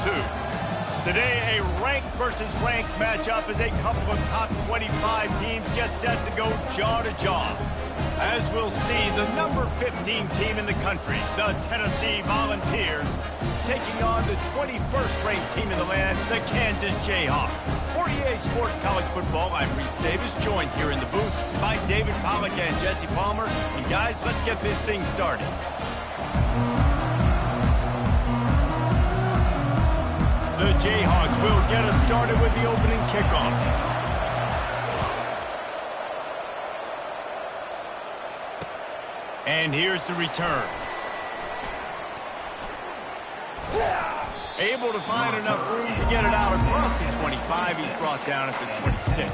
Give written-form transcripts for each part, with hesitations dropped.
2. Today, a ranked versus ranked matchup as a couple of top 25 teams get set to go jaw to jaw. As we'll see, the number 15 team in the country, the Tennessee Volunteers, taking on the 21st ranked team in the land, the Kansas Jayhawks. For EA Sports College Football, I'm Reese Davis, joined here in the booth by David Pollack and Jesse Palmer. And guys, let's get this thing started. The Jayhawks will get us started with the opening kickoff. And here's the return. Able to find enough room to get it out across the 25. He's brought down at the 26.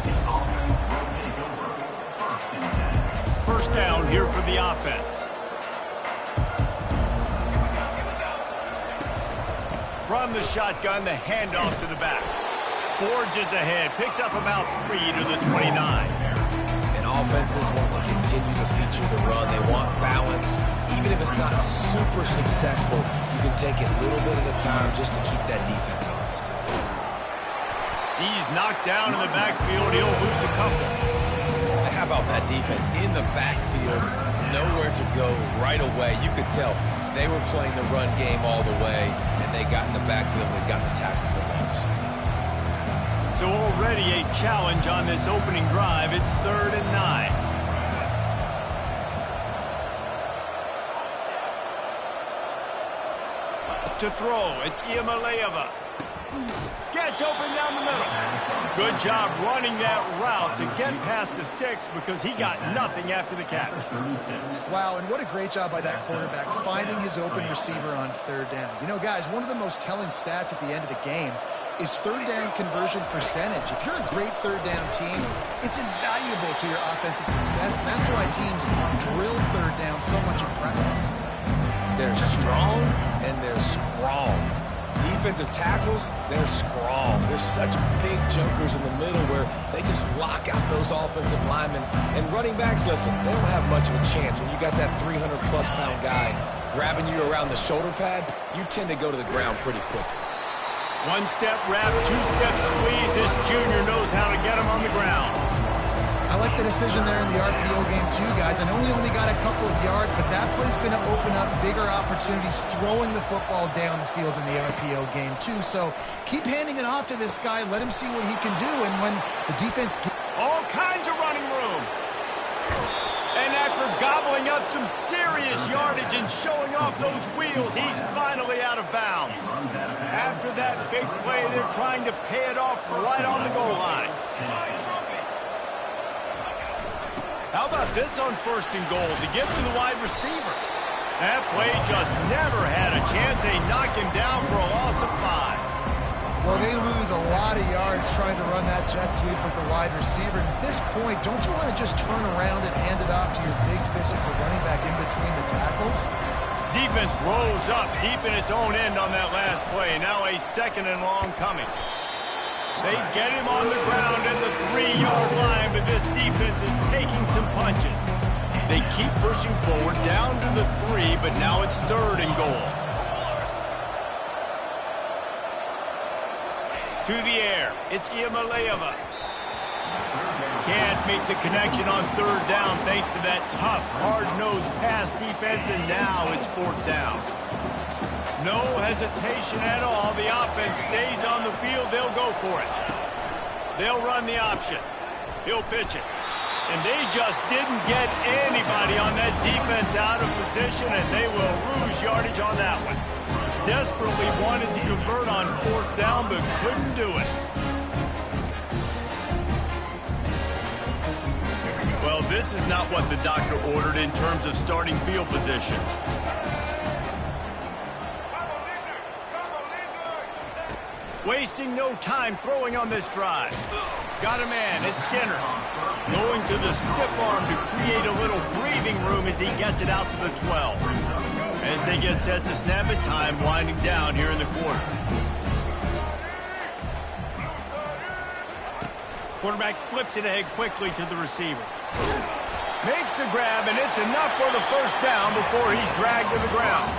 First down here for the offense. From the shotgun, the handoff to the back. Forges ahead, picks up about 3 to the 29. And offenses want to continue to feature the run. They want balance. Even if it's not super successful, you can take it a little bit at a time just to keep that defense honest. He's knocked down in the backfield. He'll lose a couple. How about that defense in the backfield? Nowhere to go right away. You could tell they were playing the run game all the way, and they got in the backfield and got the tackle for loss. So already a challenge on this opening drive. It's 3rd and 9. To throw, it's Iamaleava. Gets open down the middle. Good job running that route to get past the sticks because he got nothing after the catch. Wow, and what a great job by that quarterback finding his open receiver on 3rd down. You know, guys, one of the most telling stats at the end of the game is 3rd down conversion percentage. If you're a great 3rd down team, it's invaluable to your offensive success, and that's why teams drill 3rd down so much in practice. They're strong and they're strong. Defensive tackles, they're strong. There's such big jokers in the middle where they just lock out those offensive linemen. And running backs, listen, they don't have much of a chance. When you got that 300-plus pound guy grabbing you around the shoulder pad, you tend to go to the ground pretty quickly. One-step wrap, two-step squeeze. This junior knows how to get him on the ground. I like the decision there in the RPO game too, guys. I know he only got a couple of yards, but that play's going to open up bigger opportunities throwing the football down the field in the RPO game too. So keep handing it off to this guy. Let him see what he can do. And when the defense... All kinds of running room. And after gobbling up some serious yardage and showing off those wheels, he's finally out of bounds. After that big play, they're trying to pay it off right on the goal line. How about this on 1st and goal to give to the wide receiver? That play just never had a chance. They knock him down for a loss of 5. Well, they lose a lot of yards trying to run that jet sweep with the wide receiver. And at this point, don't you want to just turn around and hand it off to your big physical running back in between the tackles? Defense rose up deep in its own end on that last play. Now a 2nd and long coming. They get him on the ground at the 3-yard line, but this defense is taking some punches. They keep pushing forward down to the 3, but now it's 3rd and goal. To the air, it's Iamaleava. Can't make the connection on 3rd down thanks to that tough, hard-nosed pass defense, and now it's 4th down. No hesitation at all. The offense stays on the field. They'll go for it. They'll run the option. He'll pitch it. And they just didn't get anybody on that defense out of position, and they will lose yardage on that one. Desperately wanted to convert on 4th down, but couldn't do it. Well, this is not what the doctor ordered in terms of starting field position. Wasting no time throwing on this drive. Got a man, it's Skinner. Going to the stiff arm to create a little breathing room as he gets it out to the 12. As they get set to snap it, time winding down here in the quarter. Quarterback flips it ahead quickly to the receiver. Makes the grab, and it's enough for the 1st down before he's dragged to the ground.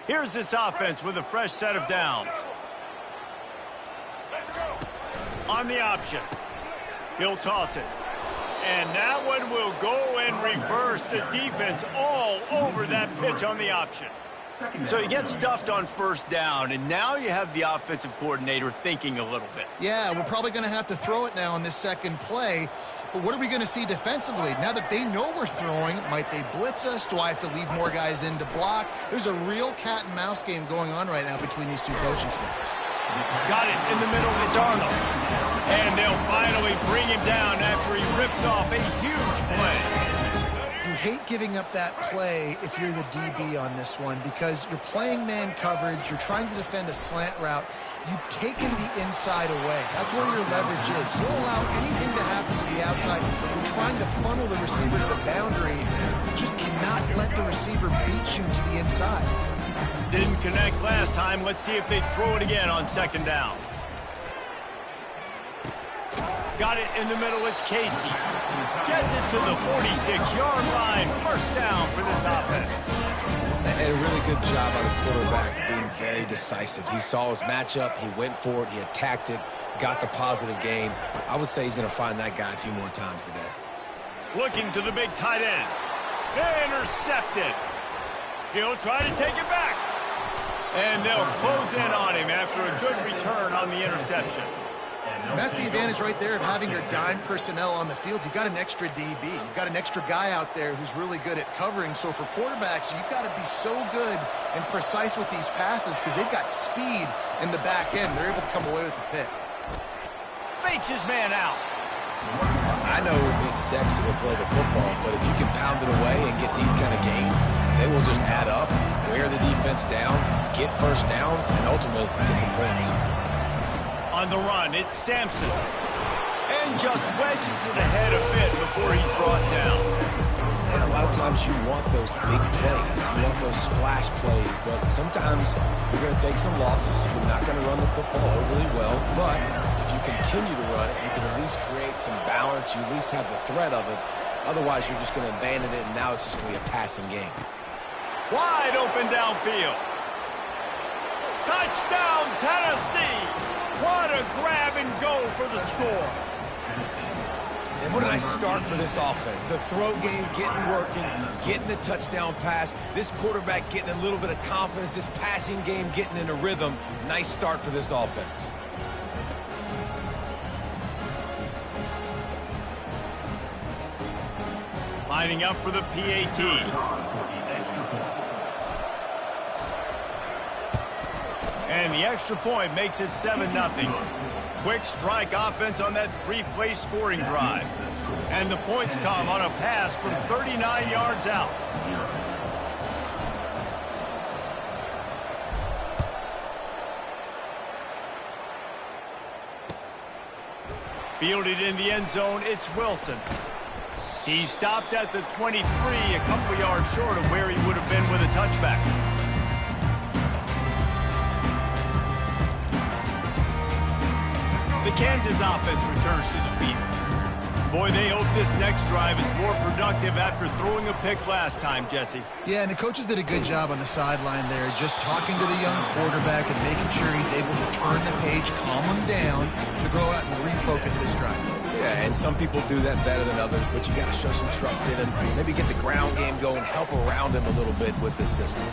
Here's this offense with a fresh set of downs. On the option. He'll toss it. And that one will go and reverse the defense all over that pitch on the option. So you get stuffed on first down, and now you have the offensive coordinator thinking a little bit. Yeah, we're probably going to have to throw it now on this second play. But what are we going to see defensively? Now that they know we're throwing, might they blitz us? Do I have to leave more guys in to block? There's a real cat and mouse game going on right now between these two coaching staffs. Got it in the middle. It's Arnold. And they'll finally bring him down after he rips off a huge play. You hate giving up that play if you're the DB on this one because you're playing man coverage, you're trying to defend a slant route, you've taken the inside away. That's where your leverage is. You'll allow anything to happen to the outside. You're trying to funnel the receiver to the boundary. You just cannot let the receiver beat you to the inside. Didn't connect last time. Let's see if they throw it again on second down. Got it in the middle. It's Casey. Gets it to the 46-yard line. First down for this offense. And a really good job by the quarterback being very decisive. He saw his matchup. He went for it. He attacked it. Got the positive gain. I would say he's going to find that guy a few more times today. Looking to the big tight end. Intercepted. He'll try to take it back. And they'll close in on him after a good return on the interception. And that's the advantage right there of having your dime personnel on the field. You've got an extra DB. You've got an extra guy out there who's really good at covering. So for quarterbacks, you've got to be so good and precise with these passes because they've got speed in the back end. They're able to come away with the pick. Fakes his man out. I know it's sexy to throw the football, but if you can pound it away and get these kind of gains, they will just add up, wear the defense down, get first downs, and ultimately get some points. On the run, it's Sampson. And just wedges it ahead a bit before he's brought down. And a lot of times you want those big plays. You want those splash plays. But sometimes you're going to take some losses. You're not going to run the football overly well. But if you continue to run it, you can at least create some balance. You at least have the threat of it. Otherwise, you're just going to abandon it, and now it's just going to be a passing game. Wide open downfield. Touchdown, Tennessee. What a grab and go for the score. And what a nice start for this offense. The throw game getting working, getting the touchdown pass. This quarterback getting a little bit of confidence. This passing game getting in a rhythm. Nice start for this offense. Lining up for the PAT. And the extra point makes it 7-0. Quick strike offense on that three-play scoring drive. And the points come on a pass from 39 yards out. Fielded in the end zone, it's Wilson. He stopped at the 23, a couple yards short of where he would have been with a touchback. The Kansas offense returns to the field. Boy, they hope this next drive is more productive after throwing a pick last time, Jesse. Yeah, and the coaches did a good job on the sideline there, just talking to the young quarterback and making sure he's able to turn the page, calm him down, to go out and refocus this drive. Yeah, and some people do that better than others, but you got to show some trust in him. Maybe get the ground game going, help around him a little bit with the system.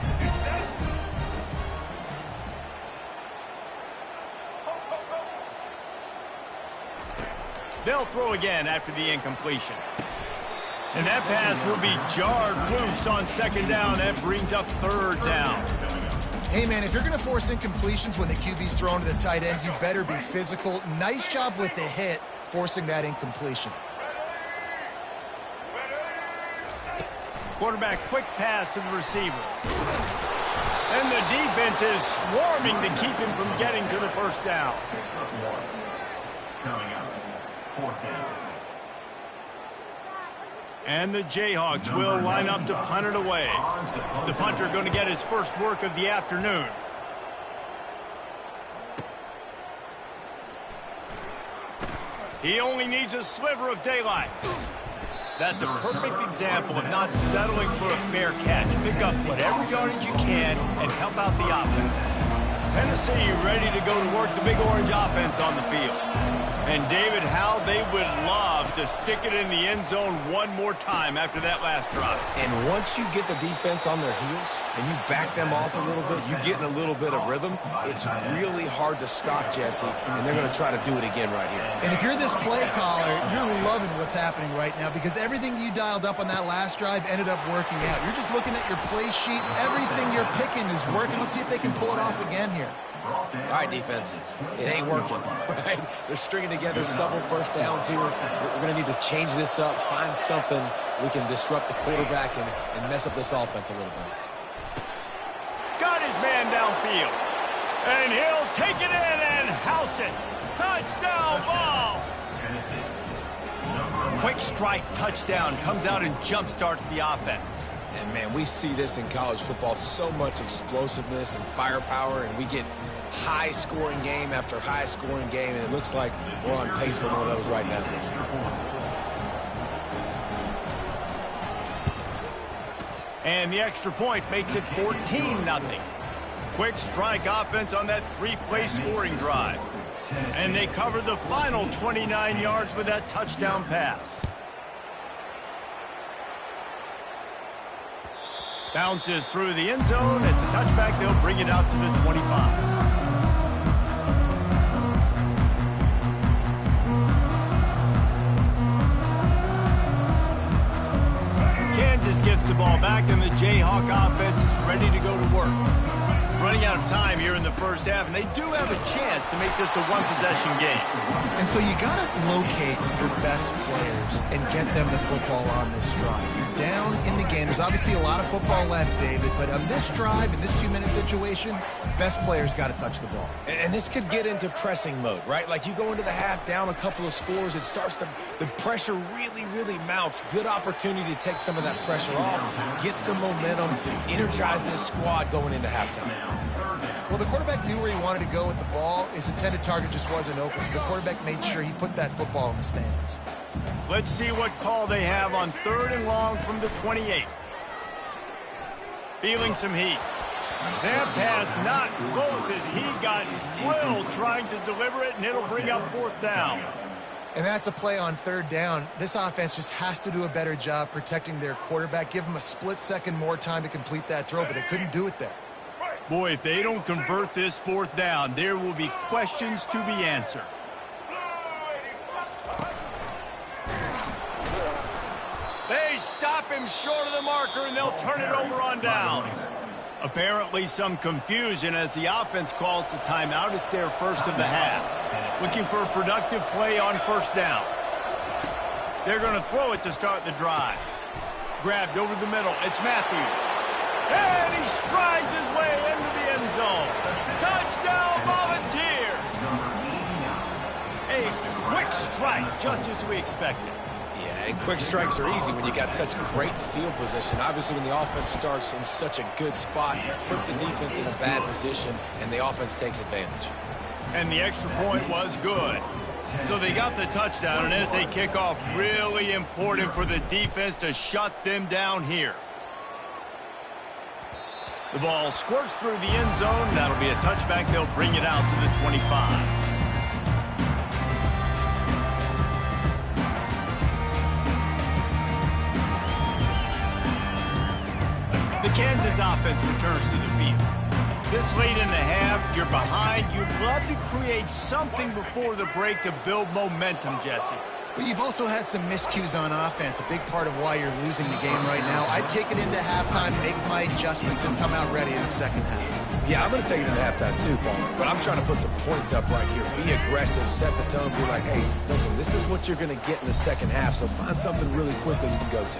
They'll throw again after the incompletion. And that pass will be jarred loose on second down. That brings up third down. Hey, man, if you're going to force incompletions when the QB's thrown to the tight end, you better be physical. Nice job with the hit, forcing that incompletion. Quarterback quick pass to the receiver. And the defense is swarming to keep him from getting to the first down. And the Jayhawks will line up to punt it away. The punter going to get his first work of the afternoon. He only needs a sliver of daylight. That's a perfect example of not settling for a fair catch. Pick up whatever yardage you can and help out the offense. Tennessee ready to go to work the Big Orange offense on the field. And, David, how they would love to stick it in the end zone one more time after that last drive. And once you get the defense on their heels and you back them off a little bit, you get in a little bit of rhythm, it's really hard to stop, Jesse, and they're going to try to do it again right here. And if you're this play caller, you're loving what's happening right now because everything you dialed up on that last drive ended up working out. You're just looking at your play sheet. Everything you're picking is working. Let's see if they can pull it off again here. All right, defense, it ain't working, right? They're stringing together several first downs here. We're going to need to change this up, find something we can disrupt the quarterback and mess up this offense a little bit. Got his man downfield. And he'll take it in and house it. Touchdown ball. Quick strike touchdown comes out and jump starts the offense. And, man, we see this in college football, so much explosiveness and firepower, and we get high-scoring game after high-scoring game, and it looks like we're on pace for one of those right now. And the extra point makes it 14-0. Quick strike offense on that three-play scoring drive. And they covered the final 29 yards with that touchdown pass. Bounces through the end zone. It's a touchback. They'll bring it out to the 25. Kansas gets the ball back, and the Jayhawk offense is ready to go to work. Running out of time here in the first half, and they do have a chance to make this a one-possession game. And so you got to locate your best players and get them the football on this drive. You're down in the game. There's obviously a lot of football left, David, but on this drive, in this 2-minute situation, best players got to touch the ball. And this could get into pressing mode, right? Like you go into the half down a couple of scores, it starts to, the pressure really mounts. Good opportunity to take some of that pressure off, get some momentum, energize this squad going into halftime. Well, the quarterback knew where he wanted to go with the ball. His intended target just wasn't open, so the quarterback made sure he put that football in the stands. Let's see what call they have on 3rd and long from the 28. Feeling some heat. That pass not close as he got drilled trying to deliver it, and it'll bring up 4th down. And that's a play on 3rd down. This offense just has to do a better job protecting their quarterback. Give him a split second more time to complete that throw, but they couldn't do it there. Boy, if they don't convert this 4th down, there will be questions to be answered. They stop him short of the marker, and they'll turn it over on downs. Apparently some confusion as the offense calls the timeout. It's their first of the half. Looking for a productive play on 1st down. They're going to throw it to start the drive. Grabbed over the middle. It's Matthews. And he strides his way into the end zone. Touchdown, Volunteers! A quick strike, just as we expected. Yeah, and quick strikes are easy when you got such great field position. Obviously, when the offense starts in such a good spot, it puts the defense in a bad position, and the offense takes advantage. And the extra point was good. So they got the touchdown, and as they kick off, really important for the defense to shut them down here. The ball squirts through the end zone. That'll be a touchback. They'll bring it out to the 25. The Kansas offense returns to the field. This late in the half, you're behind. You'd love to create something before the break to build momentum, Jesse. But you've also had some miscues on offense, a big part of why you're losing the game right now. I'd take it into halftime, make my adjustments, and come out ready in the second half. Yeah, I'm going to take it into halftime too, Paul. But I'm trying to put some points up right here. Be aggressive, set the tone, be like, hey, listen, this is what you're going to get in the second half, so find something really quickly you can go to.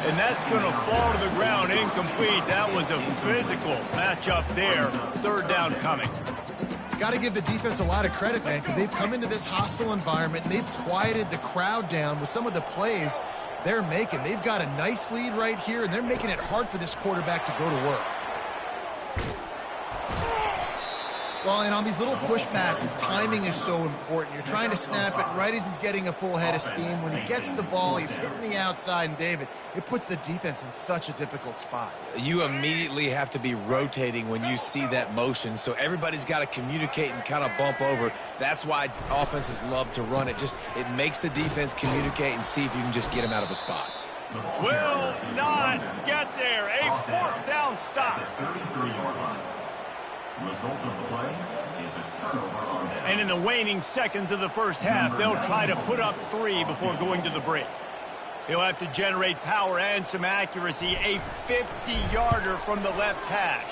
And that's going to fall to the ground incomplete. That was a physical matchup there. 3rd down coming. Got to give the defense a lot of credit, man, because they've come into this hostile environment and they've quieted the crowd down with some of the plays they're making. They've got a nice lead right here, and they're making it hard for this quarterback to go to work. Well, and on these little push passes, timing is so important. You're trying to snap it right as he's getting a full head of steam. When he gets the ball, he's hitting the outside, and David, it puts the defense in such a difficult spot. You immediately have to be rotating when you see that motion, so everybody's got to communicate and kind of bump over. That's why offenses love to run it. It makes the defense communicate and see if you can just get him out of a spot. Will not get there. A 4th down stop. And in the waning seconds of the first half, they'll try to put up 3 before going to the break. He'll have to generate power and some accuracy. A 50-yarder from the left hash.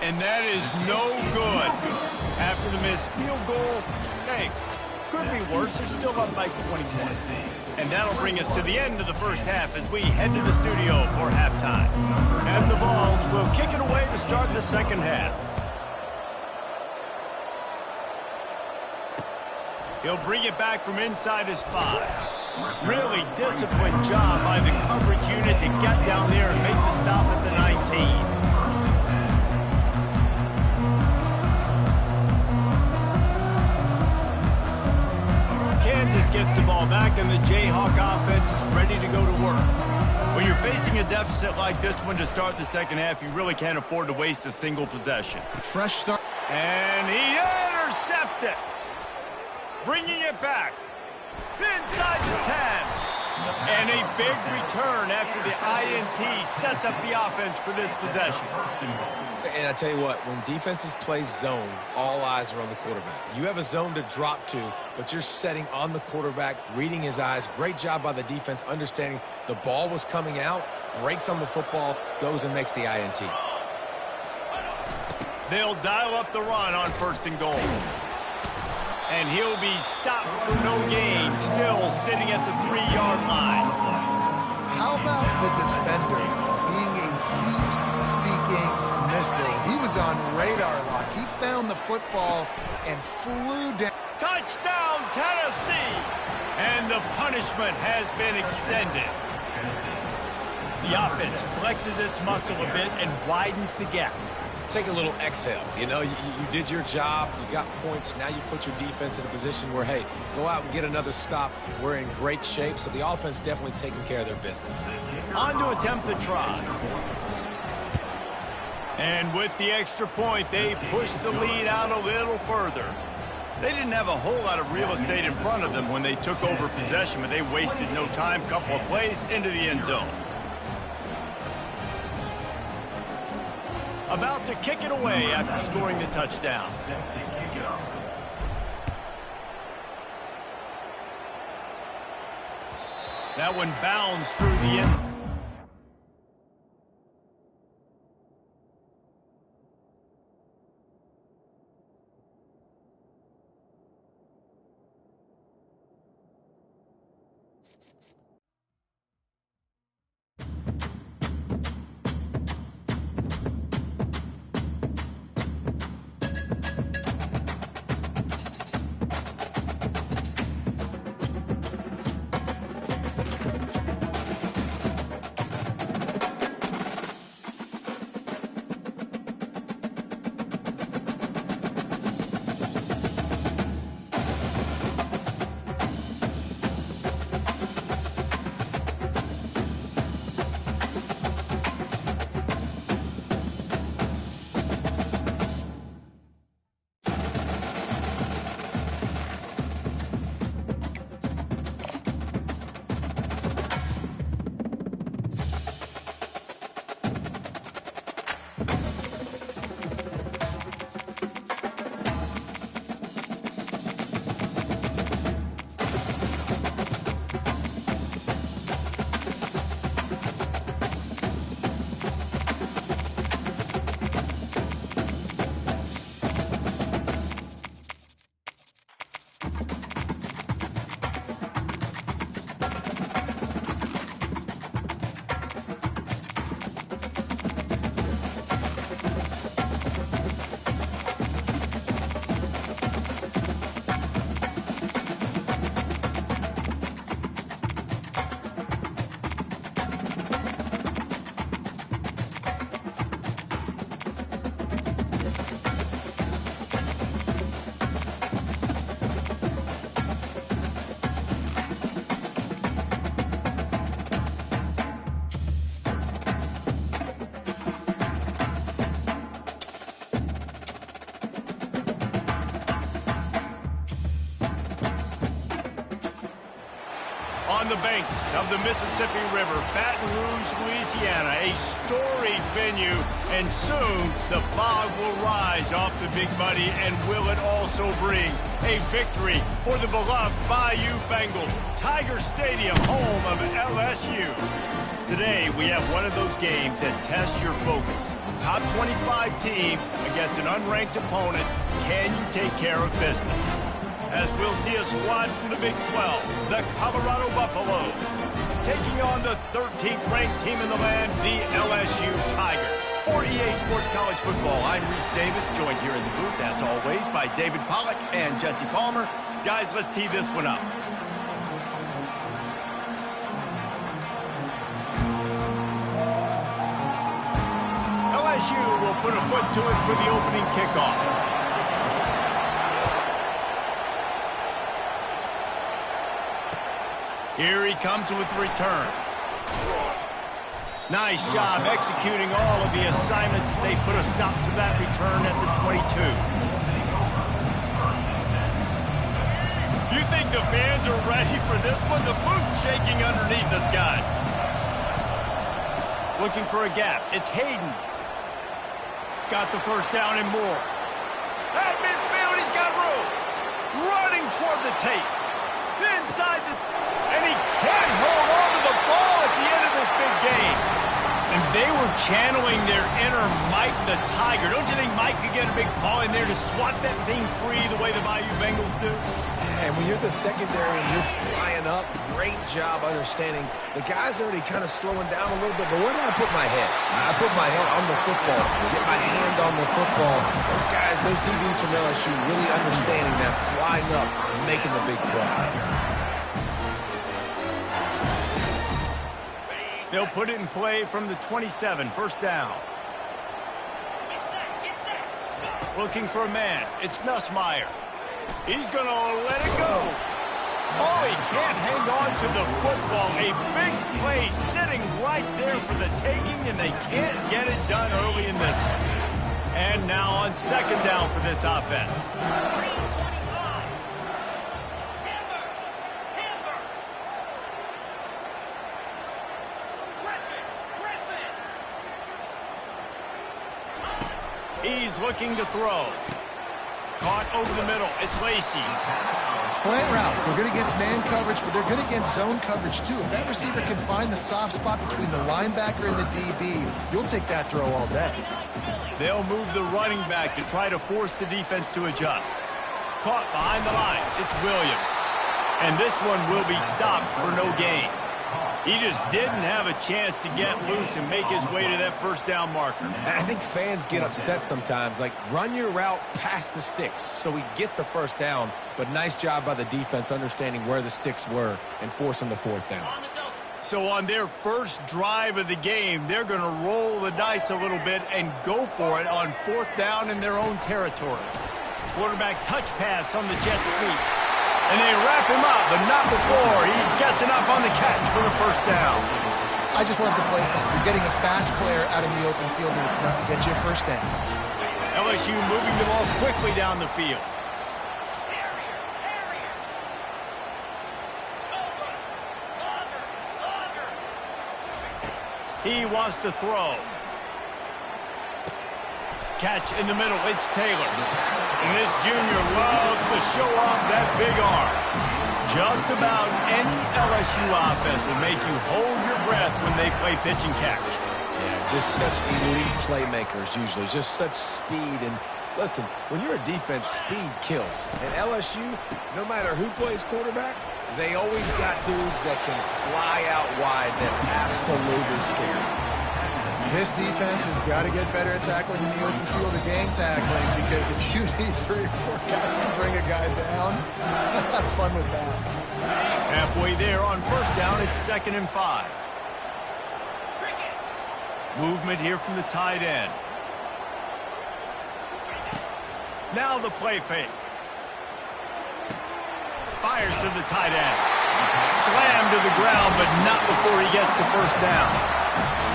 And that is no good. After the missed field goal, hey, could be worse. They're still up by 20 points. And that'll bring us to the end of the first half as we head to the studio for halftime. And the Vols will kick it away to start the second half. He'll bring it back from inside his 5. Really disciplined job by the coverage unit to get down there and make the stop at the 19. Kansas gets the ball back, and the Jayhawk offense is ready to go to work. When you're facing a deficit like this one to start the second half, you really can't afford to waste a single possession. Fresh start. And he intercepts it. Bringing it back. Inside the 10. And a big return after the INT sets up the offense for this possession. And I tell you what, when defenses play zone, all eyes are on the quarterback. You have a zone to drop to, but you're setting on the quarterback, reading his eyes. Great job by the defense, understanding the ball was coming out, breaks on the football, goes and makes the INT. They'll dial up the run on 1st and goal. And he'll be stopped for no gain, still sitting at the 3-yard line. How about the defender being a heat-seeking missile? He was on radar lock. He found the football and flew down. Touchdown, Tennessee! And the punishment has been extended. The offense flexes its muscle a bit and widens the gap. Take a little exhale. You know, you did your job. You got points. Now you put your defense in a position where, hey, go out and get another stop. We're in great shape, so the offense definitely taking care of their business. On to attempt the try. And with the extra point, they push the lead out a little further. They didn't have a whole lot of real estate in front of them when they took over possession, but they wasted no time. Couple of plays into the end zone. About to kick it away after scoring the touchdown. That one bounds through the end. the banks of the Mississippi River, Baton Rouge, Louisiana, a storied venue, and soon the fog will rise off the Big Muddy, and will it also bring a victory for the beloved Bayou Bengals, Tiger Stadium, home of LSU. Today, we have one of those games that tests your focus. Top 25 team against an unranked opponent. Can you take care of business? As we'll see a squad from the Big 12, the Colorado Buffaloes, taking on the 13th ranked team in the land, the LSU Tigers. For EA Sports College Football, I'm Reese Davis, joined here in the booth, as always, by David Pollack and Jesse Palmer. Guys, let's tee this one up. LSU will put a foot to it for the opening kickoff. Here he comes with the return. Nice job executing all of the assignments as they put a stop to that return at the 22. You think the fans are ready for this one? The booth's shaking underneath us, guys. Looking for a gap. It's Hayden. Got the first down and more. At midfield, he's got room. Running toward the tape. Inside the... And he can't hold on to the ball at the end of this big game. And they were channeling their inner Mike the Tiger. Don't you think Mike could get a big paw in there to swat that thing free the way the Bayou Bengals do? And when you're the secondary and you're flying up, great job understanding. The guy's already kind of slowing down a little bit, but where do I put my head? I put my head on the football, get my hand on the football. Those guys, those DBs from LSU really understanding that, flying up, making the big play. They'll put it in play from the 27, first down. Looking for a man. It's Nussmeier. He's going to let it go. Oh, he can't hang on to the football. A big play sitting right there for the taking, and they can't get it done early in this one. And now on second down for this offense. He's looking to throw. Caught over the middle. It's Lacey. Slant routes. They're good against man coverage, but they're good against zone coverage, too. If that receiver can find the soft spot between the linebacker and the DB, you'll take that throw all day. They'll move the running back to try to force the defense to adjust. Caught behind the line. It's Williams. And this one will be stopped for no gain. He just didn't have a chance to get loose and make his way to that first down marker. And I think fans get upset sometimes, like run your route past the sticks so we get the first down, but nice job by the defense understanding where the sticks were and forcing the fourth down. So on their first drive of the game, they're going to roll the dice a little bit and go for it on fourth down in their own territory. Quarterback touch pass on the jet sweep. And they wrap him up, but not before he gets enough on the catch for the first down. I just love the play call. You're getting a fast player out in the open field, and it's enough to get you a first down. LSU moving the ball quickly down the field. He wants to throw. Catch in the middle. It's Taylor. And this junior loves to show off that big arm. Just about any LSU offense will make you hold your breath when they play pitch and catch. Yeah, just such elite playmakers usually. Just such speed. And listen, when you're a defense, speed kills. And LSU, no matter who plays quarterback, they always got dudes that can fly out wide that absolutely scare. This defense has got to get better at tackling in the open field or game tackling, because if you need 3 or 4 guys to bring a guy down, have fun with that. Halfway there on first down, it's 2nd and 5. Movement here from the tight end. Now the play fake. Fires to the tight end. Slammed to the ground, but not before he gets the first down.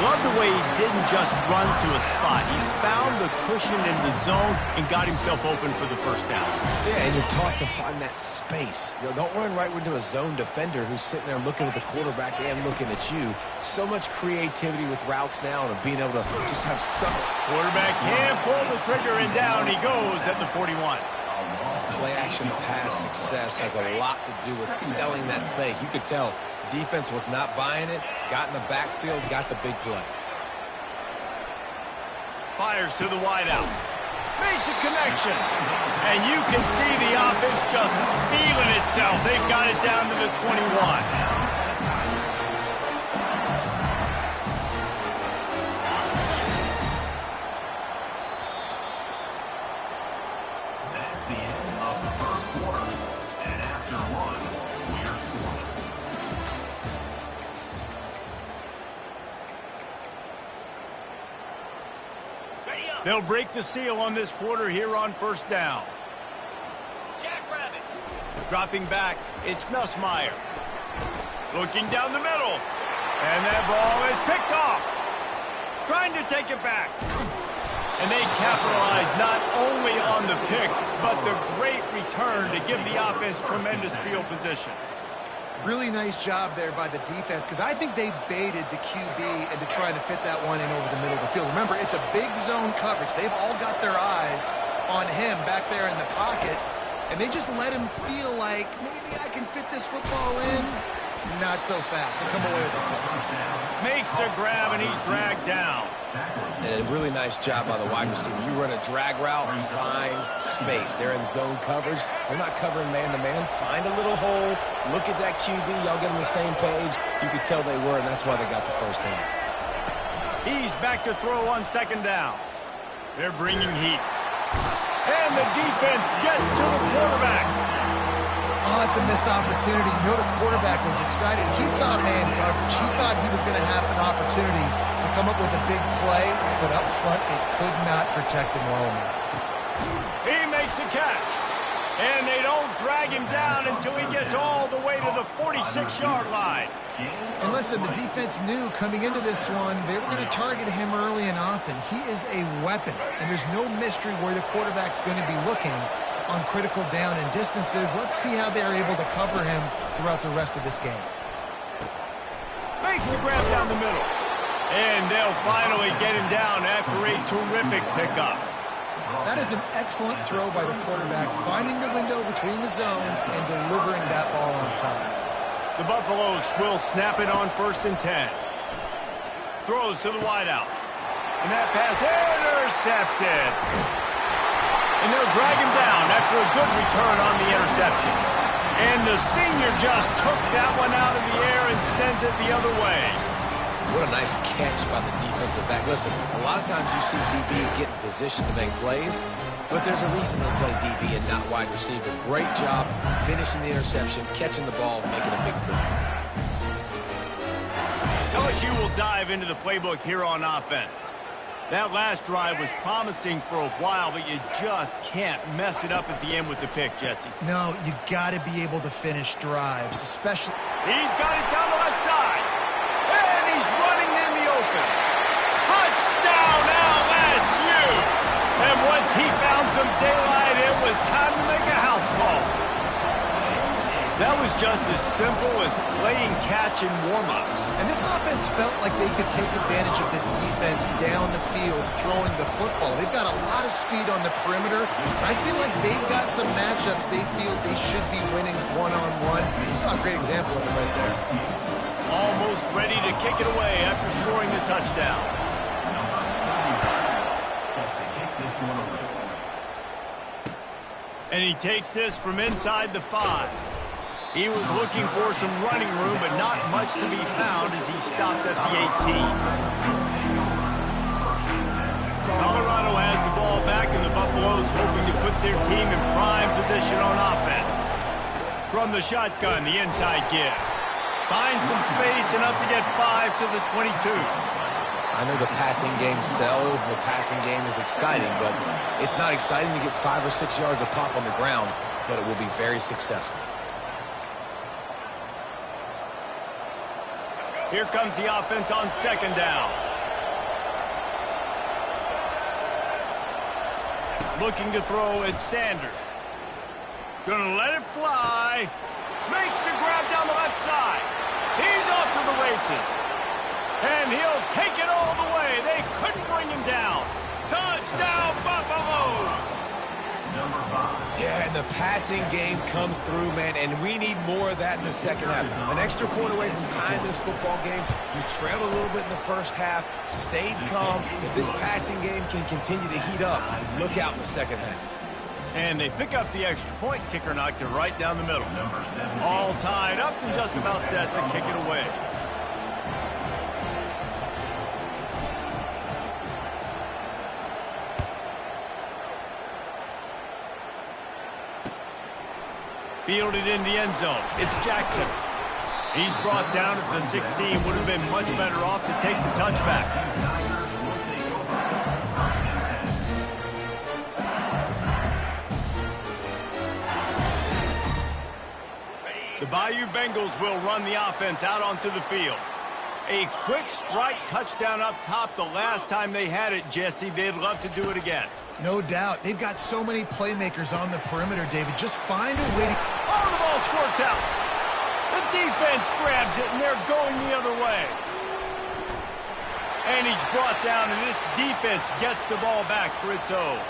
Love the way he didn't just run to a spot. He found the cushion in the zone and got himself open for the first down. Yeah, and you're taught to find that space. You know, don't run right into a zone defender who's sitting there looking at the quarterback and looking at you. So much creativity with routes now and being able to just have some. Quarterback can't pull the trigger, and down he goes at the 41. Play-action pass success has a lot to do with selling that fake. You could tell defense was not buying it, got in the backfield, got the big play. Fires to the wideout. Makes a connection. And you can see the offense just feeling itself. They've got it down to the 21. They'll break the seal on this quarter here on first down. Dropping back, it's Nussmeier. Looking down the middle. And that ball is picked off. Trying to take it back. And they capitalize not only on the pick, but the great return to give the offense tremendous field position. Really nice job there by the defense, because I think they baited the QB into trying to fit that one in over the middle of the field. Remember, it's a big zone coverage. They've all got their eyes on him back there in the pocket, and they just let him feel like, maybe I can fit this football in. Not so fast. They come away with it. Makes a grab, and he's dragged down. And a really nice job by the wide receiver. You run a drag route, find space. They're in zone coverage. They're not covering man-to-man. Find a little hole. Look at that QB. Y'all get on the same page. You could tell they were, and that's why they got the first down. He's back to throw on second down. They're bringing heat. And the defense gets to the quarterback. Oh, it's a missed opportunity. You know the quarterback was excited. He saw man coverage. He thought he was going to have an opportunity to come up with a big play, but up front, it could not protect him well enough. He makes a catch. And they don't drag him down until he gets all the way to the 46-yard line. And listen, the defense knew coming into this one, they were going to target him early and often. He is a weapon, and there's no mystery where the quarterback's going to be looking on critical down and distances. Let's see how they're able to cover him throughout the rest of this game. Makes the grab down the middle. And they'll finally get him down after a terrific pickup. That is an excellent throw by the quarterback, finding the window between the zones and delivering that ball on time. The Buffaloes will snap it on 1st and 10. Throws to the wideout. And that pass intercepted. And they'll drag him down after a good return on the interception. And the senior just took that one out of the air and sends it the other way. What a nice catch by the defensive back. Listen, a lot of times you see DBs get in position to make plays, but there's a reason they play DB and not wide receiver. Great job finishing the interception, catching the ball, making a big play. LSU will dive into the playbook here on offense. That last drive was promising for a while, but you just can't mess it up at the end with the pick, Jesse. No, you got to be able to finish drives, especially. He's got it down the left side. And he's running in the open. Touchdown, LSU! And once he found some daylight, it was time to make a house call. That was just as simple as playing catch in warm-ups. And this offense felt like they could take advantage of this defense down the field, throwing the football. They've got a lot of speed on the perimeter. I feel like they've got some matchups they feel they should be winning one-on-one. You saw a great example of it right there. Almost ready to kick it away after scoring the touchdown. And he takes this from inside the 5. He was looking for some running room, but not much to be found as he stopped at the 18. Colorado has the ball back, and the Buffaloes hoping to put their team in prime position on offense. From the shotgun, the inside give. Finds some space, enough to get 5 to the 22. I know the passing game sells and the passing game is exciting, but it's not exciting to get 5 or 6 yards a pop on the ground, but it will be very successful. Here comes the offense on second down. Looking to throw at Sanders. Gonna let it fly. Makes the grab down the left side. He's off to the races. And he'll take it all the way. They couldn't bring him down. Touchdown, Buffaloes! Yeah, and the passing game comes through, man, and we need more of that in the second half. An extra point away from tying this football game. You trailed a little bit in the first half, stayed calm. If this passing game can continue to heat up, look out in the second half. And they pick up the extra point. Kicker knocked it right down the middle. All tied up and just about set to kick it away. Fielded in the end zone. It's Jackson. He's brought down at the 16. Would have been much better off to take the touchback. The Bayou Bengals will run the offense out onto the field. A quick strike touchdown up top the last time they had it, Jesse. They'd love to do it again. No doubt. They've got so many playmakers on the perimeter, David. Just find a way to... Oh, the ball squirts out. The defense grabs it, and they're going the other way. And he's brought down, and this defense gets the ball back for its own.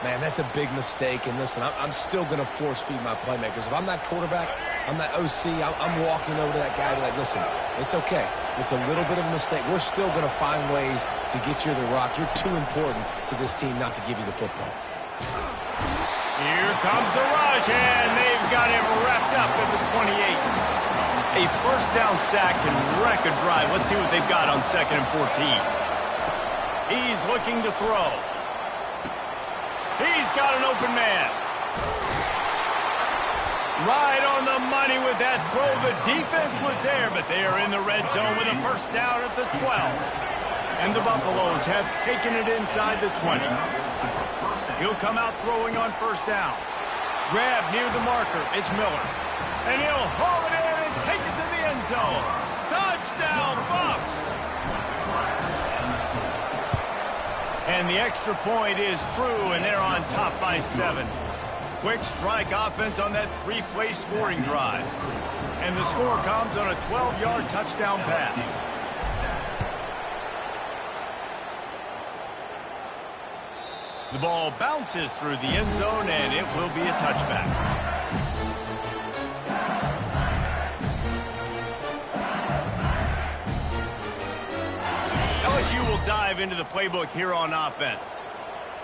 Man, that's a big mistake. And listen, I'm still going to force-feed my playmakers. If I'm that quarterback, I'm that OC, I'm walking over to that guy and be like, listen, it's okay. It's a little bit of a mistake. We're still going to find ways to get you the rock. You're too important to this team not to give you the football. Here comes the rush, and they've got him wrapped up at the 28. A first down sack can wreck a drive. Let's see what they've got on 2nd and 14. He's looking to throw. He's got an open man. Right on the money with that throw. The defense was there, but they are in the red zone with a first down at the 12. And the Buffaloes have taken it inside the 20. He'll come out throwing on first down. Grab near the marker. It's Miller. And he'll haul it in and take it to the end zone. Touchdown, Buffs! And the extra point is true, and they're on top by 7. Quick strike offense on that 3-play scoring drive. And the score comes on a 12-yard touchdown pass. The ball bounces through the end zone, and it will be a touchback. LSU will dive into the playbook here on offense.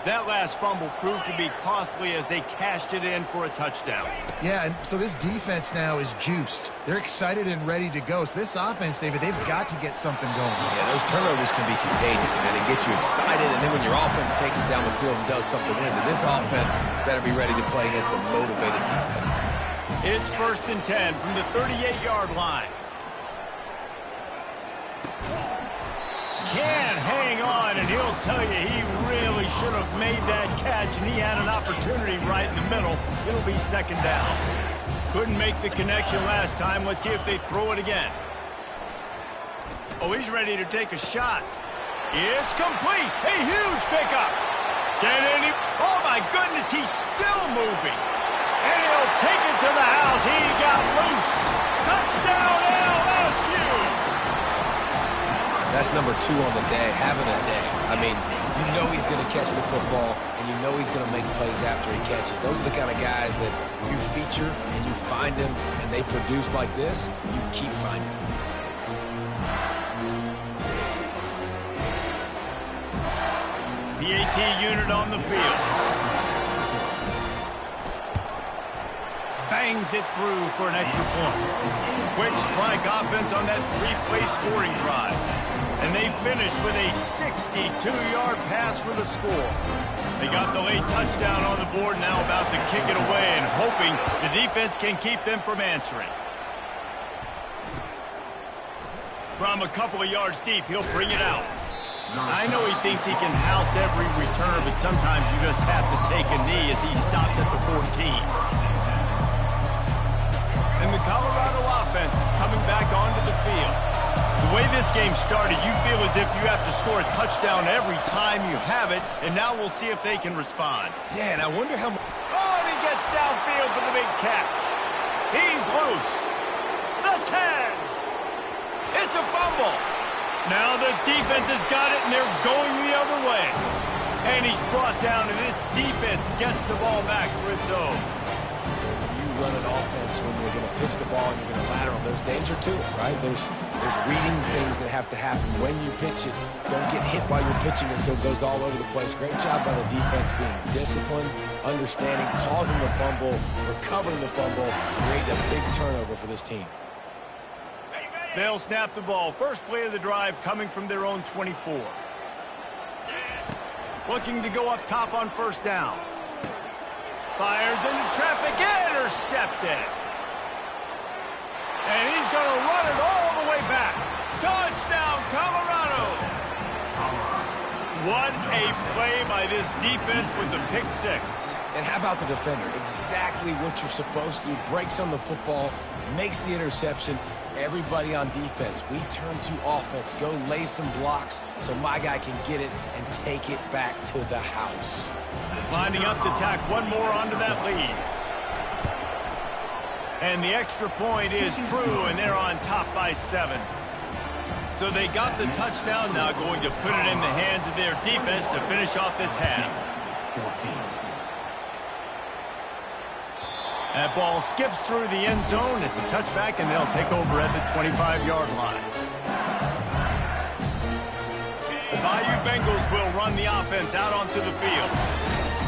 That last fumble proved to be costly as they cashed it in for a touchdown. Yeah, and so this defense now is juiced. They're excited and ready to go. So this offense, David, they've got to get something going. Yeah, those turnovers can be contagious, man, and get you excited. And then when your offense takes it down the field and does something with it, this offense better be ready to play against a motivated defense. It's 1st and 10 from the 38-yard line. Can't hang on, and he'll tell you he really should have made that catch, and he had an opportunity right in the middle. It'll be 2nd down. Couldn't make the connection last time. Let's see if they throw it again. Oh, he's ready to take a shot. It's complete. A huge pickup. Oh, my goodness, he's still moving. And he'll take it to the house. He got loose. Touchdown, LSU. That's number 2 on the day, having a day. I mean, you know he's going to catch the football, and you know he's going to make plays after he catches. Those are the kind of guys that you feature and you find them, and they produce like this, you keep finding them. PAT unit on the field. Bangs it through for an extra point. Quick strike offense on that 3-play scoring drive. And they finish with a 62-yard pass for the score. They got the late touchdown on the board, now about to kick it away and hoping the defense can keep them from answering. From a couple of yards deep, he'll bring it out. I know he thinks he can house every return, but sometimes you just have to take a knee as he stopped at the 14. And the Colorado offense is coming back onto the field. The way this game started, you feel as if you have to score a touchdown every time you have it, and now we'll see if they can respond. Yeah, and I wonder how... Oh, and he gets downfield for the big catch. He's loose. The 10. It's a fumble. Now the defense has got it, and they're going the other way. And he's brought down, and this defense gets the ball back for its own. When you run an offense, when you're going to pitch the ball and you're going to lateral, there's danger to it, right? There's reading things that have to happen when you pitch it. Don't get hit while you're pitching it so it goes all over the place. Great job by the defense being disciplined, understanding, causing the fumble, recovering the fumble, creating a big turnover for this team. They'll snap the ball. First play of the drive coming from their own 24. Looking to go up top on first down. Fires into traffic, intercepted. And he's going to run it all the way back. Touchdown, Colorado. What a play by this defense with the pick six. And how about the defender? Exactly what you're supposed to do. Breaks on the football, makes the interception. Everybody on defense, we turn to offense. Go lay some blocks so my guy can get it and take it back to the house. Lining up to tack one more onto that lead. And the extra point is true, and they're on top by 7. So they got the touchdown, now going to put it in the hands of their defense to finish off this half. That ball skips through the end zone. It's a touchback, and they'll take over at the 25-yard line. The Bayou Bengals will run the offense out onto the field.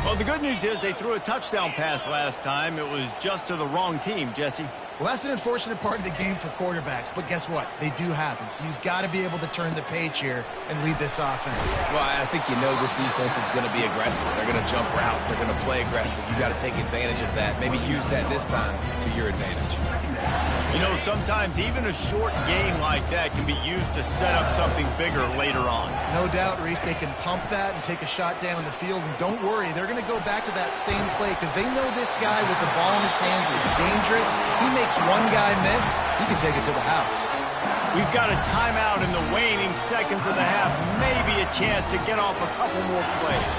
Well, the good news is they threw a touchdown pass last time. It was just to the wrong team, Jesse. Well, that's an unfortunate part of the game for quarterbacks, but guess what? They do happen. So you've got to be able to turn the page here and lead this offense. Well, I think you know this defense is going to be aggressive. They're going to jump routes. They're going to play aggressive. You've got to take advantage of that. Maybe use that this time to your advantage. You know, sometimes even a short game like that can be used to set up something bigger later on. No doubt, Reese, they can pump that and take a shot down the field. And don't worry, they're going to go back to that same play because they know this guy with the ball in his hands is dangerous. He makes one guy miss, he can take it to the house. We've got a timeout in the waning seconds of the half. Maybe a chance to get off a couple more plays.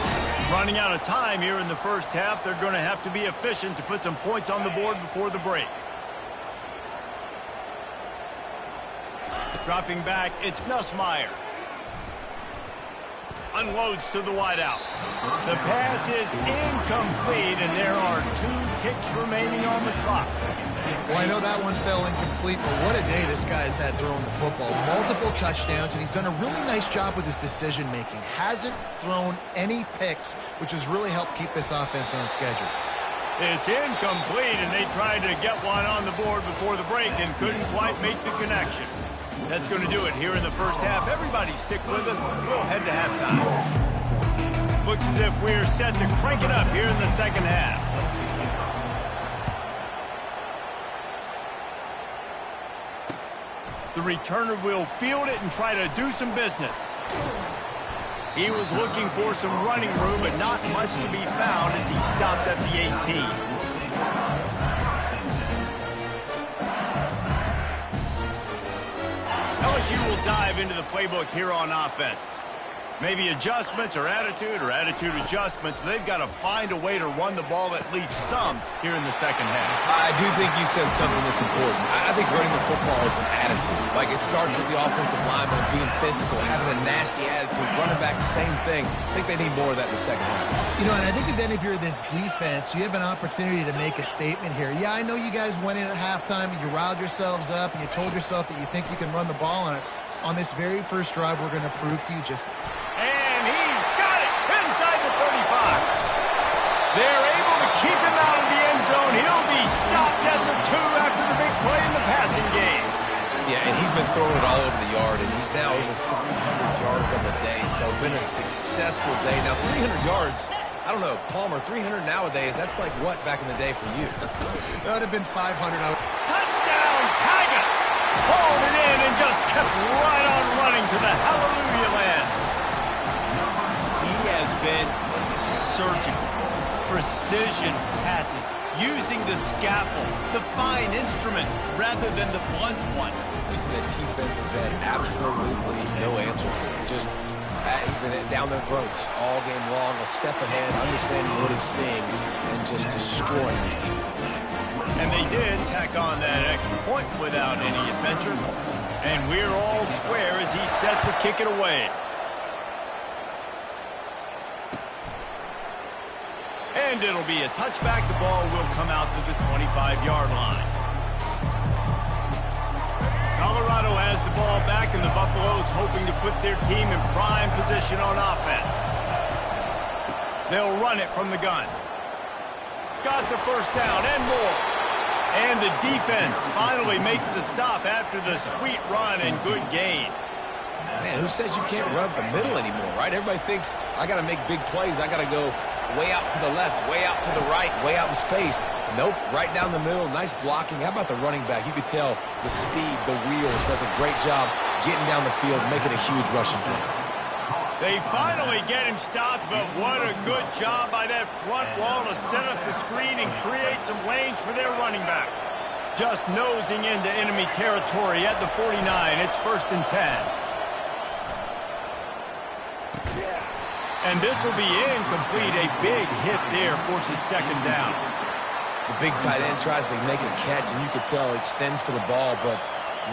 Running out of time here in the first half, they're going to have to be efficient to put some points on the board before the break. Dropping back, it's Nussmeier. Unloads to the wideout. The pass is incomplete, and there are 2 ticks remaining on the clock. Well, I know that one fell incomplete, but what a day this guy's had throwing the football. Multiple touchdowns, and he's done a really nice job with his decision-making. Hasn't thrown any picks, which has really helped keep this offense on schedule. It's incomplete, and they tried to get one on the board before the break and couldn't quite make the connection. That's going to do it here in the first half. Everybody stick with us. We'll head to halftime. Looks as if we're set to crank it up here in the second half. The returner will field it and try to do some business. He was looking for some running room, but not much to be found as he stopped at the 18. LSU will dive into the playbook here on offense. Maybe adjustments or attitude adjustments. They've got to find a way to run the ball at least some here in the second half. I do think you said something that's important. I think running the football is an attitude. Like, it starts with the offensive lineman being physical, having a nasty attitude. Running back, same thing. I think they need more of that in the second half. You know, and I think if any of you are this defense, you have an opportunity to make a statement here. Yeah, I know you guys went in at halftime and you riled yourselves up and you told yourself that you think you can run the ball on us. On this very first drive, we're going to prove to you just... And he's got it inside the 35. They're able to keep him out of the end zone. He'll be stopped at the 2 after the big play in the passing game. Yeah, and he's been throwing it all over the yard, and he's now over 300 yards on the day, so been a successful day. Now, 300 yards, I don't know, Palmer, 300 nowadays, that's like what back in the day for you? That would have been 500 out. Touchdown, Tigers! Hauled it in and just kept right on running to the hallelujah land. He has been surgical. Precision passes using the scalpel, the fine instrument, rather than the blunt one. The defense has had absolutely no answer for him. Just, he's been down their throats all game long, a step ahead, understanding what he's seeing, and just destroying his defense. And they did tack on that extra point without any adventure. And we're all square as he's set to kick it away. And it'll be a touchback. The ball will come out to the 25-yard line. Colorado has the ball back, and the Buffaloes hoping to put their team in prime position on offense. They'll run it from the gun. Got the first down and more. And the defense finally makes the stop after the sweet run and good gain. Man, who says you can't run up the middle anymore, right? Everybody thinks, I got to make big plays. I got to go way out to the left, way out to the right, way out in space. Nope, right down the middle. Nice blocking. How about the running back? You could tell the speed, the wheels, does a great job getting down the field, making a huge rushing play. They finally get him stopped, but what a good job by that front wall to set up the screen and create some lanes for their running back. Just nosing into enemy territory at the 49. It's 1st and 10. And this will be incomplete. A big hit there forces 2nd down. The big tight end tries to make a catch, and you could tell extends for the ball, but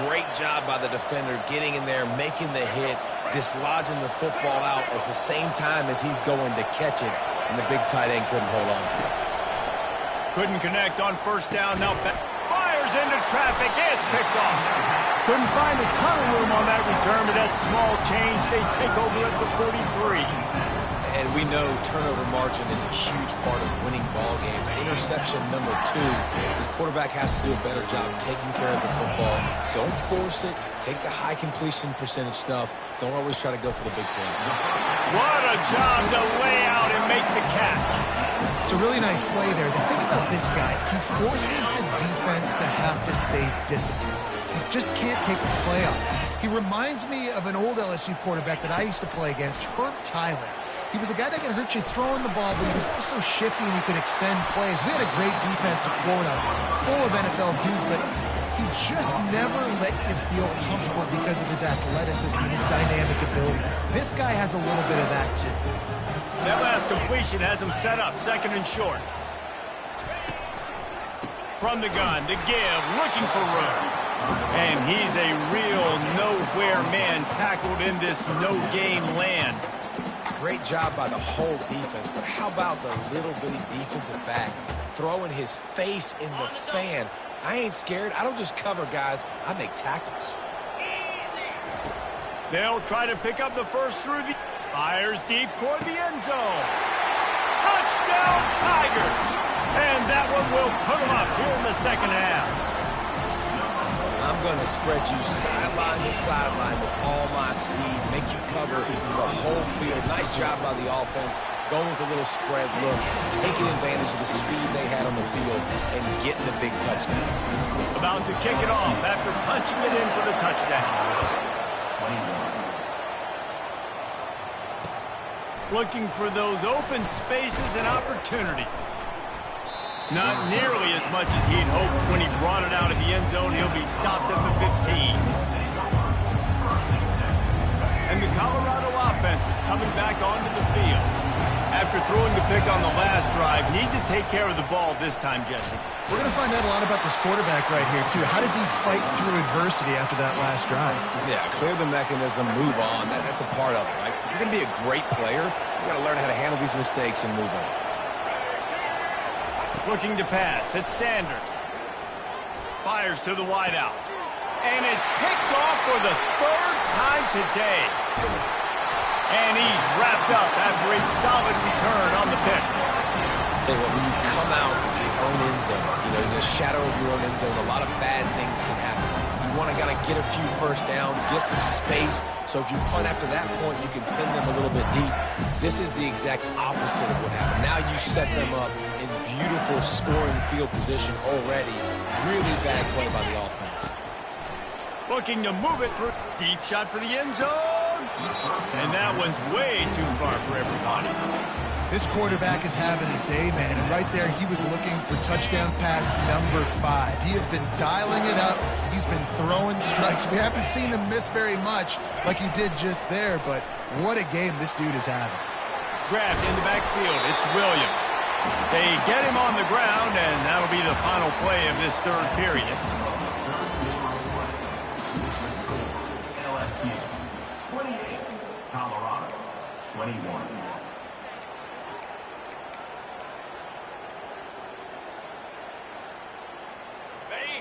great job by the defender getting in there, making the hit, dislodging the football out at the same time as he's going to catch it, and the big tight end couldn't hold on to it. Couldn't connect on 1st down. Now fires into traffic. It's picked off. Couldn't find a ton of room on that return, but that small change, they take over at the 43. And we know turnover margin is a huge part of winning ball games. Interception number 2. This quarterback has to do a better job taking care of the football. Don't force it. Take the high completion percentage stuff. Don't always try to go for the big play. What a job to lay out and make the catch. It's a really nice play there. The thing about this guy, he forces the defense to have to stay disciplined. He just can't take a play off. He reminds me of an old LSU quarterback that I used to play against, Herb Tyler. He was a guy that could hurt you throwing the ball, but he was also shifty and he could extend plays. We had a great defense in Florida, full of NFL dudes, but he just never let you feel comfortable because of his athleticism and his dynamic ability. This guy has a little bit of that, too. That last completion has him set up, 2nd and short. From the gun, to give, looking for room. And he's a real nowhere man tackled in this no-game land. Great job by the whole defense, but how about the little bitty defensive back throwing his face in the fan? I ain't scared. I don't just cover guys. I make tackles. They'll try to pick up the first through the... Fires deep toward the end zone. Touchdown, Tigers! And that one will put them up here in the 2nd half. I'm going to spread you sideline to sideline with all my speed, make you cover the whole field. Nice job by the offense, going with a little spread look, taking advantage of the speed they had on the field, and getting the big touchdown. About to kick it off after punching it in for the touchdown. Looking for those open spaces and opportunity. Not nearly as much as he'd hoped when he brought it out of the end zone. He'll be stopped at the 15. And the Colorado offense is coming back onto the field. After throwing the pick on the last drive, need to take care of the ball this time, Jesse. We're going to find out a lot about this quarterback right here, too. How does he fight through adversity after that last drive? Yeah, clear the mechanism, move on. That's a part of it, right? If you're going to be a great player, you got to learn how to handle these mistakes and move on. Looking to pass. It's Sanders. Fires to the wideout. And it's picked off for the 3rd time today. And he's wrapped up after a solid return on the pick. Tell you what, when you come out of your own end zone, in the shadow of your own end zone, a lot of bad things can happen. You want to kind of get a few first downs, get some space, so if you punt after that point, you can pin them a little bit deep. This is the exact opposite of what happened. Now you set them up in beautiful scoring field position already. Really bad play by the offense. Looking to move it through. Deep shot for the end zone. And that one's way too far for everybody. This quarterback is having a day, man. And right there, he was looking for touchdown pass number 5. He has been dialing it up. He's been throwing strikes. We haven't seen him miss very much like he did just there, but what a game this dude is having. Grabbed in the backfield. It's Williams. They get him on the ground, and that'll be the final play of this third period. LSU 28, Colorado 21.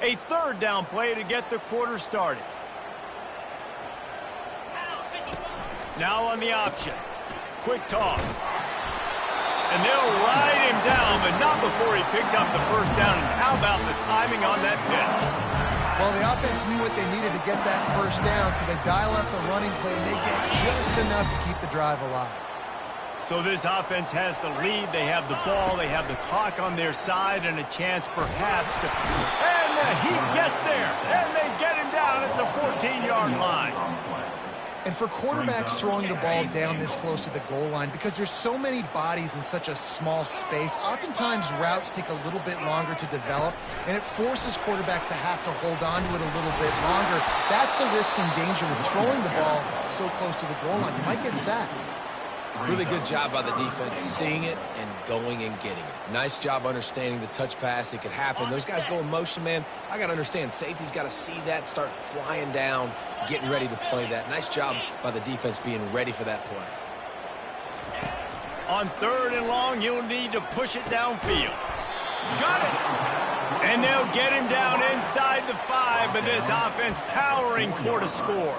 A third down play to get the quarter started. Now on the option. Quick toss. And they'll ride him down, but not before he picks up the first down. And how about the timing on that pitch? Well, the offense knew what they needed to get that first down, so they dial up the running play, and they get just enough to keep the drive alive. So this offense has the lead. They have the ball. They have the clock on their side and a chance perhaps to... And the Heat gets there, and they get him down at the 14-yard line. And for quarterbacks throwing the ball down this close to the goal line, because there's so many bodies in such a small space, oftentimes routes take a little bit longer to develop, and it forces quarterbacks to have to hold on to it a little bit longer. That's the risk and danger with throwing the ball so close to the goal line. You might get sacked. Really good job by the defense seeing it and going and getting it. Nice job understanding the touch pass. It could happen. Those guys go in motion, man. I got to understand. Safety's got to see that, start flying down, getting ready to play that. Nice job by the defense being ready for that play. On third and long, you'll need to push it downfield. Got it! And they'll get him down inside the 5, but this offense powering for to score.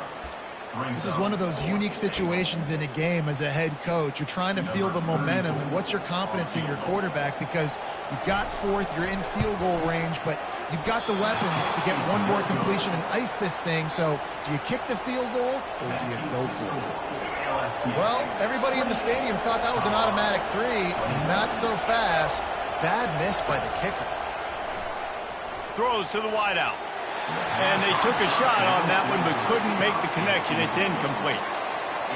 This is one of those unique situations in a game as a head coach. You're trying to feel the momentum, and what's your confidence in your quarterback? Because you've got fourth, you're in field goal range, but you've got the weapons to get one more completion and ice this thing. So do you kick the field goal or do you go for it? Well, everybody in the stadium thought that was an automatic 3. Not so fast. Bad miss by the kicker. Throws to the wideout. And they took a shot on that one, but couldn't make the connection. It's incomplete.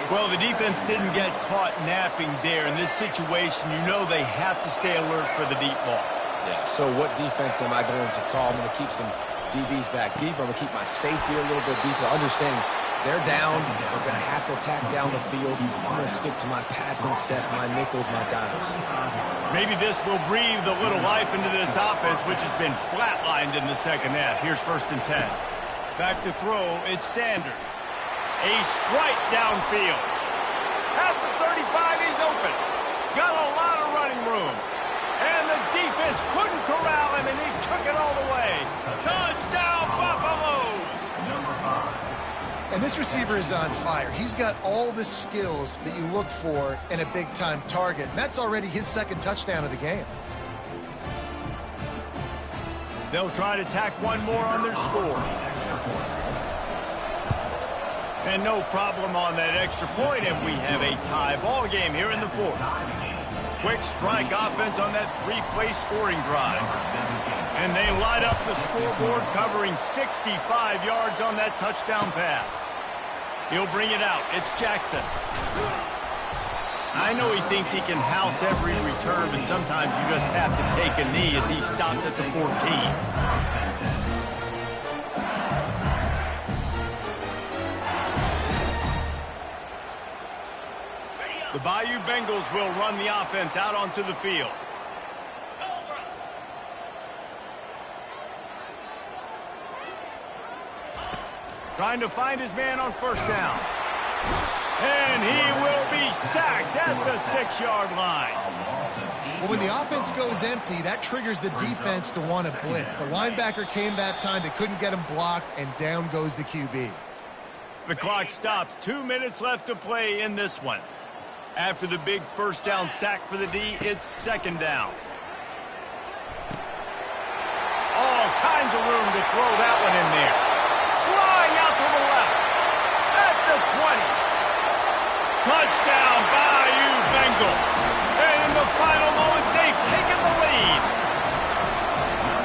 Well, the defense didn't get caught napping there. In this situation, you know they have to stay alert for the deep ball. Yeah, so what defense am I going to call? I'm going to keep some DBs back deep. I'm going to keep my safety a little bit deeper, understanding they're down. They're going to have to attack down the field. I'm going to stick to my passing sets, my nickels, my dimes. Maybe this will breathe a little life into this offense, which has been flatlined in the second half. Here's 1st and 10. Back to throw, it's Sanders. A strike downfield. At the 35, he's open. Got a lot of running room. And the defense couldn't corral him, and he took it all the way. Touchdown, Buffaloes! Number 5. And this receiver is on fire. He's got all the skills that you look for in a big-time target. And that's already his 2nd touchdown of the game. They'll try to tack one more on their score. And no problem on that extra point, and we have a tie ball game here in the 4th. Quick strike offense on that 3-play scoring drive. And they light up the scoreboard, covering 65 yards on that touchdown pass. He'll bring it out. It's Jackson. I know he thinks he can house every return, but sometimes you just have to take a knee as he stopped at the 14. The Bayou Bengals will run the offense out onto the field. Trying to find his man on 1st down. And he will be sacked at the 6-yard line. Well, when the offense goes empty, that triggers the defense to want to blitz. The linebacker came that time. They couldn't get him blocked, and down goes the QB. The clock stops. 2 minutes left to play in this one. After the big 1st down sack for the D, it's 2nd down. All kinds of room to throw that one in there. Flying out to the left. At the 20. Touchdown, Bayou Bengals. And in the final moments, they've taken the lead.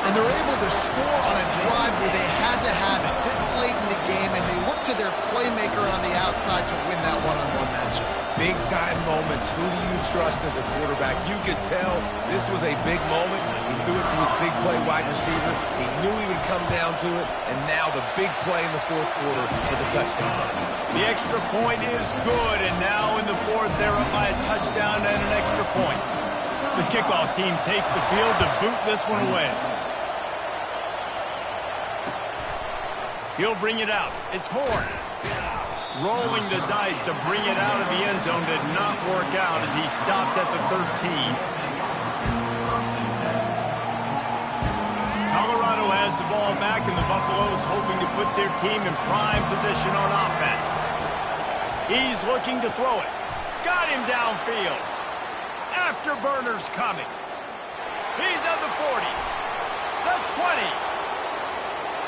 And they're able to score on a drive where they had to have it this late in the game, and they look to their playmaker on the outside to win that one-on-one matchup. big-time moments, who do you trust as a quarterback? You could tell this was a big moment. He threw it to his big play wide receiver. He knew he would come down to it, and now the big play in the fourth quarter for the touchdown. The extra point is good, and now in the fourth, they're up by a touchdown and an extra point. The kickoff team takes the field to boot this one away. He'll bring it out. It's Horn. Rolling the dice to bring it out of the end zone did not work out as he stopped at the 13. Colorado has the ball back, and the Buffaloes hoping to put their team in prime position on offense. He's looking to throw it. Got him downfield. Afterburners coming. He's at the 40. The 20.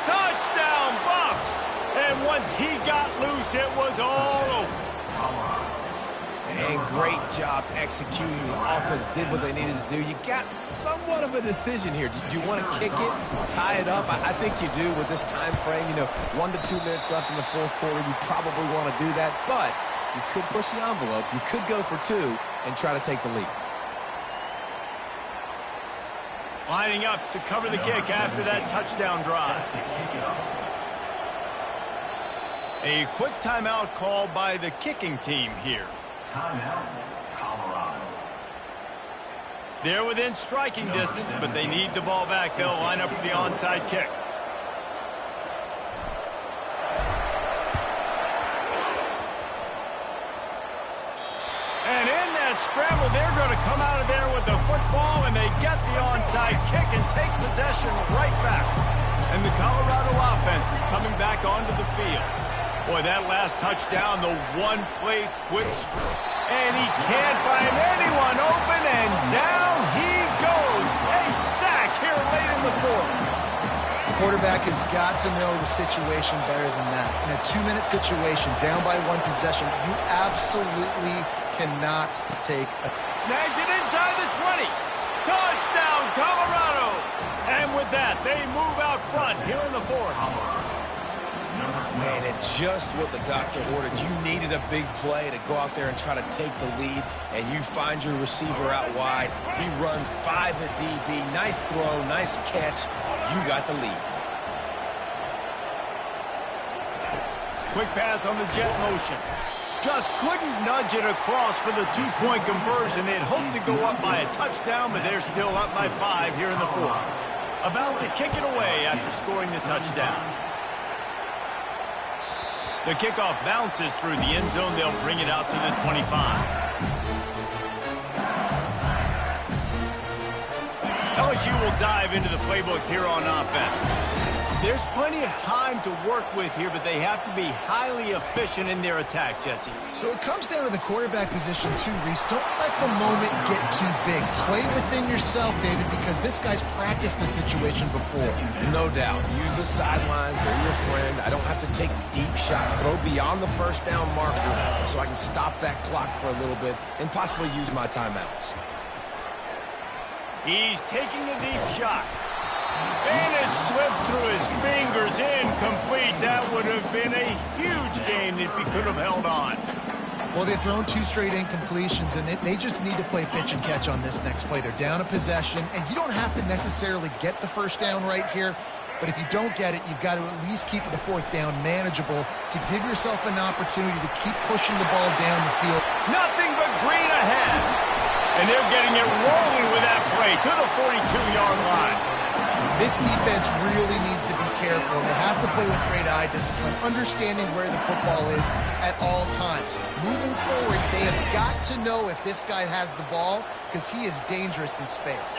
Touchdown, Buffs! And once he got loose, it was all over. And great job executing. The offense did what they needed to do. You got somewhat of a decision here. Do you want to kick it, tie it up? I think you do with this time frame. 1 to 2 minutes left in the fourth quarter. You probably want to do that, but you could push the envelope. You could go for 2 and try to take the lead. Lining up to cover the kick after that touchdown drive. A quick timeout called by the kicking team here. Timeout, Colorado. They're within striking distance, but they need the ball back. They'll line up for the onside kick. And in that scramble, they're going to come out of there with the football, and they get the onside kick and take possession right back. And the Colorado offense is coming back onto the field. Boy, that last touchdown, the one-play quick stroke. And he can't find anyone open, and down he goes. A sack here late in the fourth. The quarterback has got to know the situation better than that. In a 2-minute situation, down by 1 possession, you absolutely cannot take a... Snags it inside the 20. Touchdown, Colorado. And with that, they move out front here in the fourth. Man, it's just what the doctor ordered. You needed a big play to go out there and try to take the lead, and you find your receiver out wide. He runs by the DB. Nice throw, nice catch. You got the lead. Quick pass on the jet motion. Just couldn't nudge it across for the 2-point conversion. They'd hoped to go up by a touchdown, but they're still up by 5 here in the fourth. About to kick it away after scoring the touchdown. The kickoff bounces through the end zone. They'll bring it out to the 25. LSU will dive into the playbook here on offense. There's plenty of time to work with here, but they have to be highly efficient in their attack, Jesse. So it comes down to the quarterback position too, Reese. Don't let the moment get too big. Play within yourself, David, because this guy's practiced the situation before. No doubt. Use the sidelines. They're your friend. I don't have to take deep shots. Throw beyond the first down marker so I can stop that clock for a little bit and possibly use my timeouts. He's taking a deep shot. And it slips through his fingers, incomplete. That would have been a huge game if he could have held on. Well, they've thrown 2 straight incompletions, and they just need to play pitch and catch on this next play. They're down a possession, and you don't have to necessarily get the first down right here, but if you don't get it, you've got to at least keep the 4th down manageable to give yourself an opportunity to keep pushing the ball down the field. Nothing but green ahead. And they're getting it rolling with that play to the 42-yard line. This defense really needs to be careful. They have to play with great eye discipline, understanding where the football is at all times. Moving forward, they have got to know if this guy has the ball because he is dangerous in space.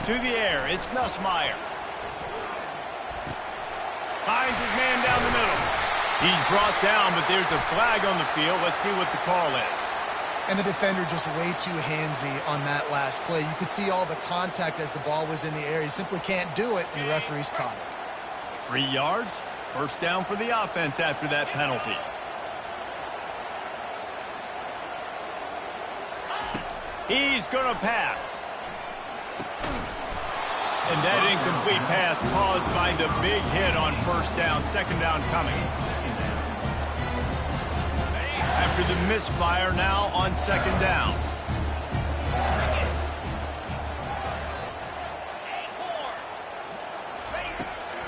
To the air, it's Nussmeier. Finds his man down the middle. He's brought down, but there's a flag on the field. Let's see what the call is. And the defender just way too handsy on that last play. You could see all the contact as the ball was in the air. He simply can't do it, and the referee's caught it. 3 yards, first down for the offense after that penalty. He's going to pass. And that incomplete pass caused by the big hit on first down, second down coming. After the misfire, now on second down.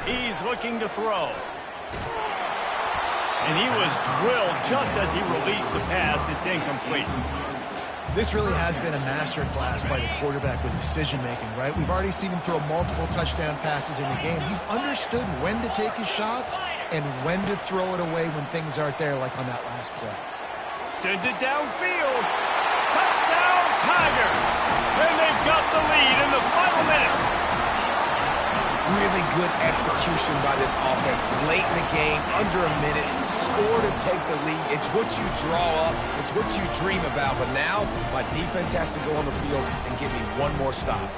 He's looking to throw. And he was drilled just as he released the pass. It's incomplete. This really has been a masterclass by the quarterback with decision-making, right? We've already seen him throw multiple touchdown passes in the game. He's understood when to take his shots and when to throw it away when things aren't there, like on that last play. Sends it downfield. Touchdown, Tigers! And they've got the lead in the final minute. Really good execution by this offense. Late in the game, under a minute, score to take the lead. It's what you draw up. It's what you dream about. But now, my defense has to go on the field and give me one more stop.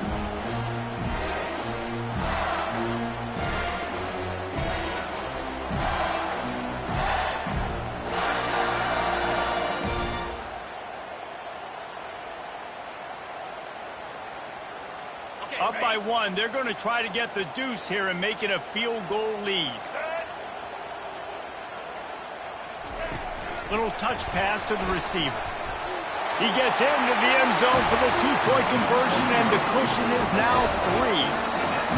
Up by one, they're going to try to get the deuce here and make it a field goal lead. Little touch pass to the receiver. He gets into the end zone for the two-point conversion, and the cushion is now 3.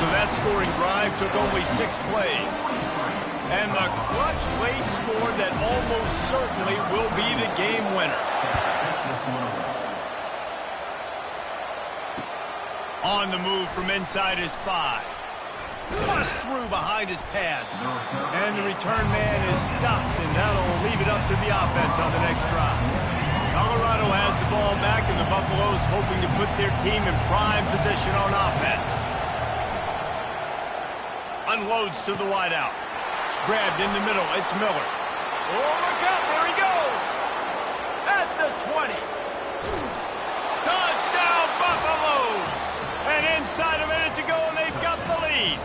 So that scoring drive took only 6 plays. And the clutch late score that almost certainly will be the game winner. On the move from inside his 5. Bust through behind his pad. And the return man is stopped, and that'll leave it up to the offense on the next drive. Colorado has the ball back, and the Buffaloes hoping to put their team in prime position on offense. Unloads to the wideout. Grabbed in the middle. It's Miller. Oh, look out. There he goes. At the 20. Touchdown, Buffaloes. And inside a minute to go, and they've got the lead.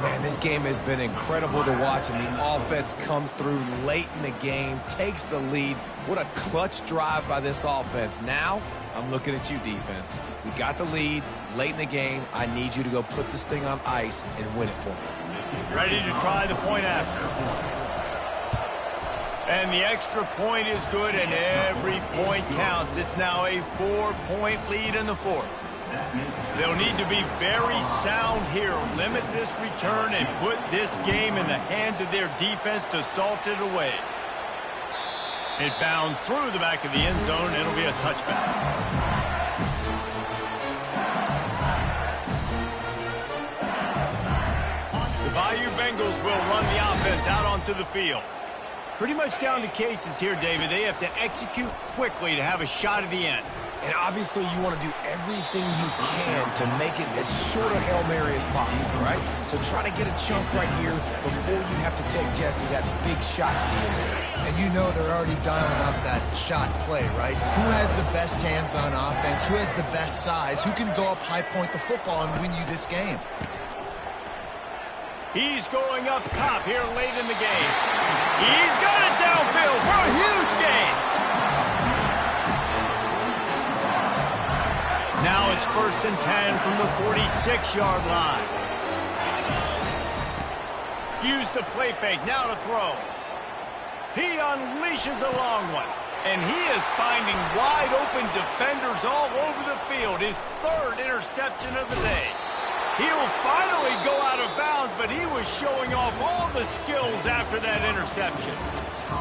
Man, this game has been incredible to watch, and the offense comes through late in the game, takes the lead. What a clutch drive by this offense. Now, I'm looking at you, defense. We got the lead late in the game. I need you to go put this thing on ice and win it for me. Ready to try the point after. And the extra point is good, and every point counts. It's now a 4-point lead in the 4th. They'll need to be very sound here. Limit this return and put this game in the hands of their defense to salt it away. It bounds through the back of the end zone, and it'll be a touchback. The Bayou Bengals will run the offense out onto the field. Pretty much down to cases here, David. They have to execute quickly to have a shot at the end. And obviously you want to do everything you can to make it as short a Hail Mary as possible, right? So try to get a chunk right here before you have to take, Jesse, that big shot to the end zone. And you know they're already dialing up that shot play, right? Who has the best hands on offense? Who has the best size? Who can go up high point the football and win you this game? He's going up top here late in the game. He's got it downfield for a huge gain. Now it's 1st and 10 from the 46-yard line. Use the play fake, now to throw. He unleashes a long one. And he is finding wide open defenders all over the field. His 3rd interception of the day. He'll finally go out of bounds, but he was showing off all the skills after that interception.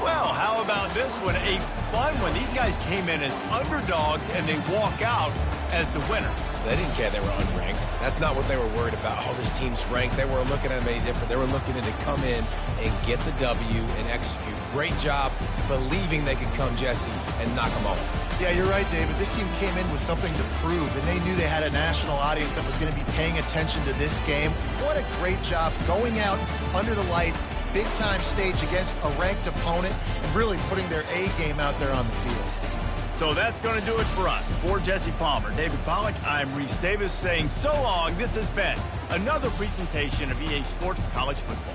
Well, how about this one? A fun one. These guys came in as underdogs, and they walk out as the winner. They didn't care they were unranked. That's not what they were worried about. Oh, this team's ranked. They weren't looking at them any different. They were looking to come in and get the W and execute. Great job believing they could come, Jesse, and knock them off. Yeah, you're right, David. This team came in with something to prove, and they knew they had a national audience that was going to be paying attention to this game. What a great job going out under the lights, big-time stage against a ranked opponent, and really putting their A game out there on the field. So that's going to do it for us. For Jesse Palmer, David Pollack, I'm Reese Davis saying so long. This has been another presentation of EA Sports College Football.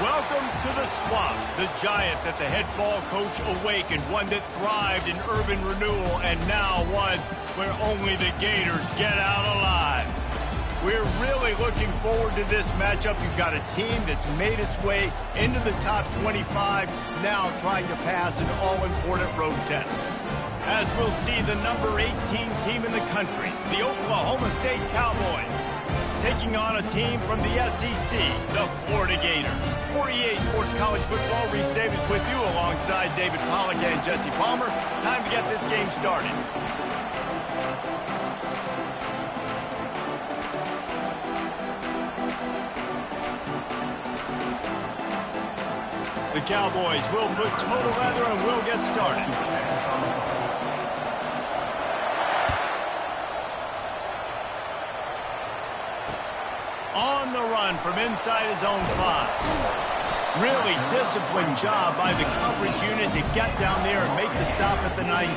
Welcome to the swamp, the giant that the head ball coach awakened, one that thrived in urban renewal, and now one where only the Gators get out alive. We're really looking forward to this matchup. You've got a team that's made its way into the top 25, now trying to pass an all-important road test. As we'll see the number 18 team in the country, the Oklahoma State Cowboys, taking on a team from the SEC, the Florida Gators. For EA Sports College Football, Reese Davis with you alongside David Pollack and Jesse Palmer. Time to get this game started. The Cowboys will put total leather and we'll get started. On the run from inside his own 5. Really disciplined job by the coverage unit to get down there and make the stop at the 19.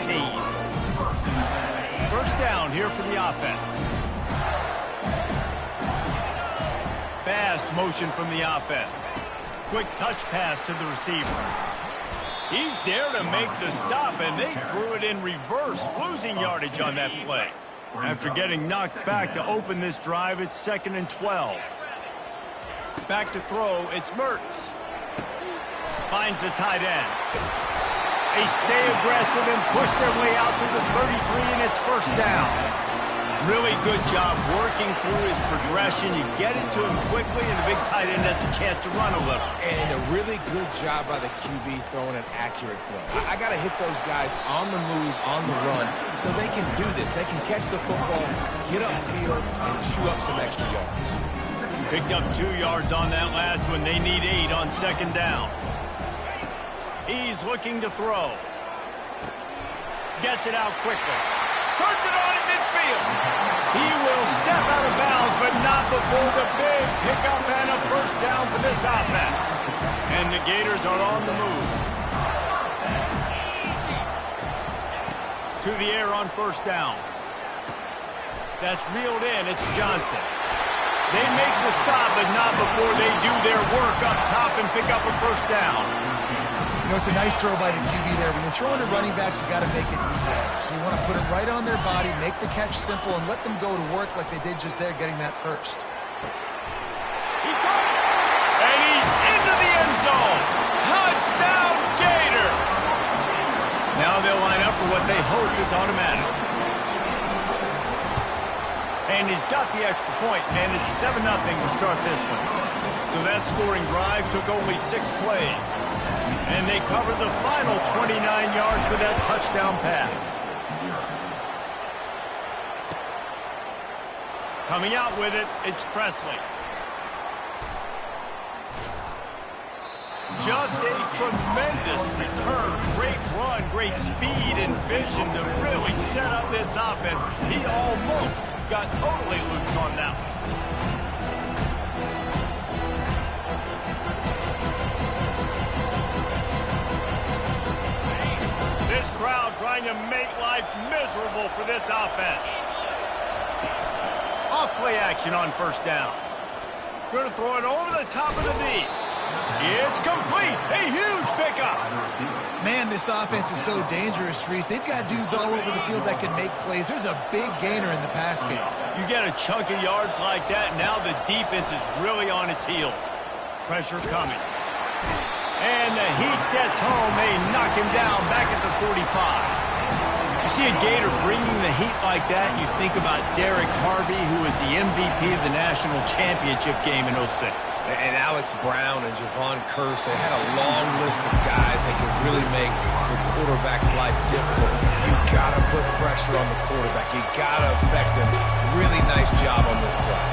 First down here for the offense. Fast motion from the offense. Quick touch pass to the receiver. He's there to make the stop, and they threw it in reverse, losing yardage on that play. After getting knocked back to open this drive, it's 2nd and 12. Back to throw, it's Mertz. Finds the tight end. They stay aggressive and push their way out to the 33, and it's first down. Really good job working through his progression. You get it to him quickly, and the big tight end has a chance to run a little. And a really good job by the QB throwing an accurate throw. I got to hit those guys on the move, on the run, so they can do this. They can catch the football, get upfield, and chew up some extra yards. Picked up 2 yards on that last one. They need 8 on 2nd down. He's looking to throw. Gets it out quickly. Turns it on in midfield. He will step out of bounds, but not before the big pickup and a first down for this offense. And the Gators are on the move. To the air on first down. That's reeled in. It's Johnson. They make the stop, but not before they do their work up top and pick up a first down. You know, it's a nice throw by the QB there. When you're throwing to running backs, you got to make it easy. So you want to put it right on their body, make the catch simple, and let them go to work like they did just there, getting that first. He caught it! And he's into the end zone! Touchdown, Gator! Now they'll line up for what they hope is automatic. And he's got the extra point, and it's 7-0 to start this one. So that scoring drive took only 6 plays. And they covered the final 29 yards with that touchdown pass. Coming out with it, it's Presley. Just a tremendous return. Great run, great speed and vision to really set up this offense. He almost got totally loose on that one. This crowd trying to make life miserable for this offense. Off play action on first down. Going to throw it over the top of the knee. It's complete. A huge pickup. Man, this offense is so dangerous, Reese. They've got dudes all over the field that can make plays. There's a big gainer in the pass game. You get a chunk of yards like that, now the defense is really on its heels. Pressure coming. And the heat gets home. They knock him down back at the 45. You see a Gator bringing the heat like that, you think about Derek Harvey, who was the MVP of the national championship game in 06. And Alex Brown and Javon Curse, they had a long list of guys that could really make the quarterback's life difficult. You got to put pressure on the quarterback. You got to affect him. Really nice job on this play.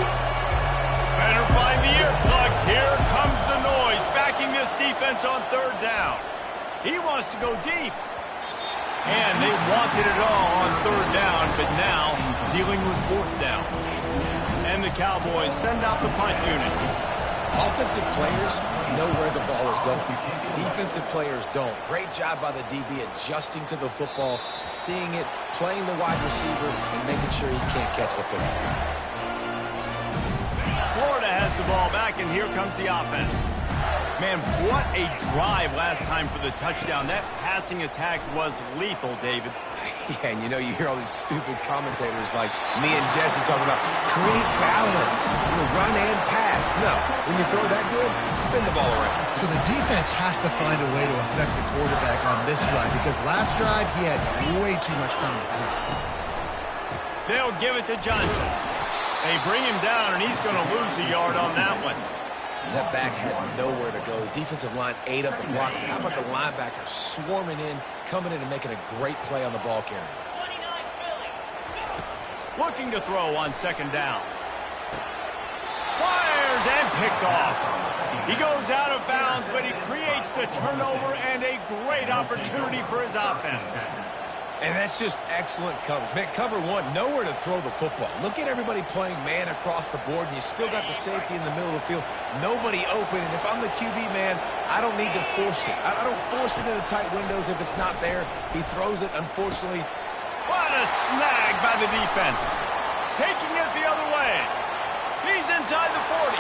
Better find the earplugs. Here comes the noise, backing this defense on third down. He wants to go deep. And they wanted it all on third down, but now dealing with fourth down. And the Cowboys send out the punt unit. Offensive players know where the ball is going. Defensive players don't. Great job by the DB adjusting to the football, seeing it, playing the wide receiver, and making sure he can't catch the football. Florida has the ball back, and here comes the offense. Man, what a drive last time for the touchdown. That passing attack was lethal, David. Yeah, and you know, you hear all these stupid commentators like me and Jesse talking about create balance, run and pass. No, when you throw that good, spin the ball around. So the defense has to find a way to affect the quarterback on this drive because last drive he had way too much time to throw. They'll give it to Johnson. They bring him down, and he's going to lose a yard on that one. That back had nowhere to go. The defensive line ate up the blocks. But how about the linebacker swarming in, coming in and making a great play on the ball carrier? Looking to throw on second down. Fires and picked off. He goes out of bounds, but he creates the turnover and a great opportunity for his offense. And that's just excellent coverage. Man, cover one, nowhere to throw the football. Look at everybody playing man across the board, and you still got the safety in the middle of the field. Nobody open, and if I'm the QB, man, I don't need to force it. I don't force it into tight windows if it's not there. He throws it, unfortunately. What a snag by the defense. Taking it the other way. He's inside the 40.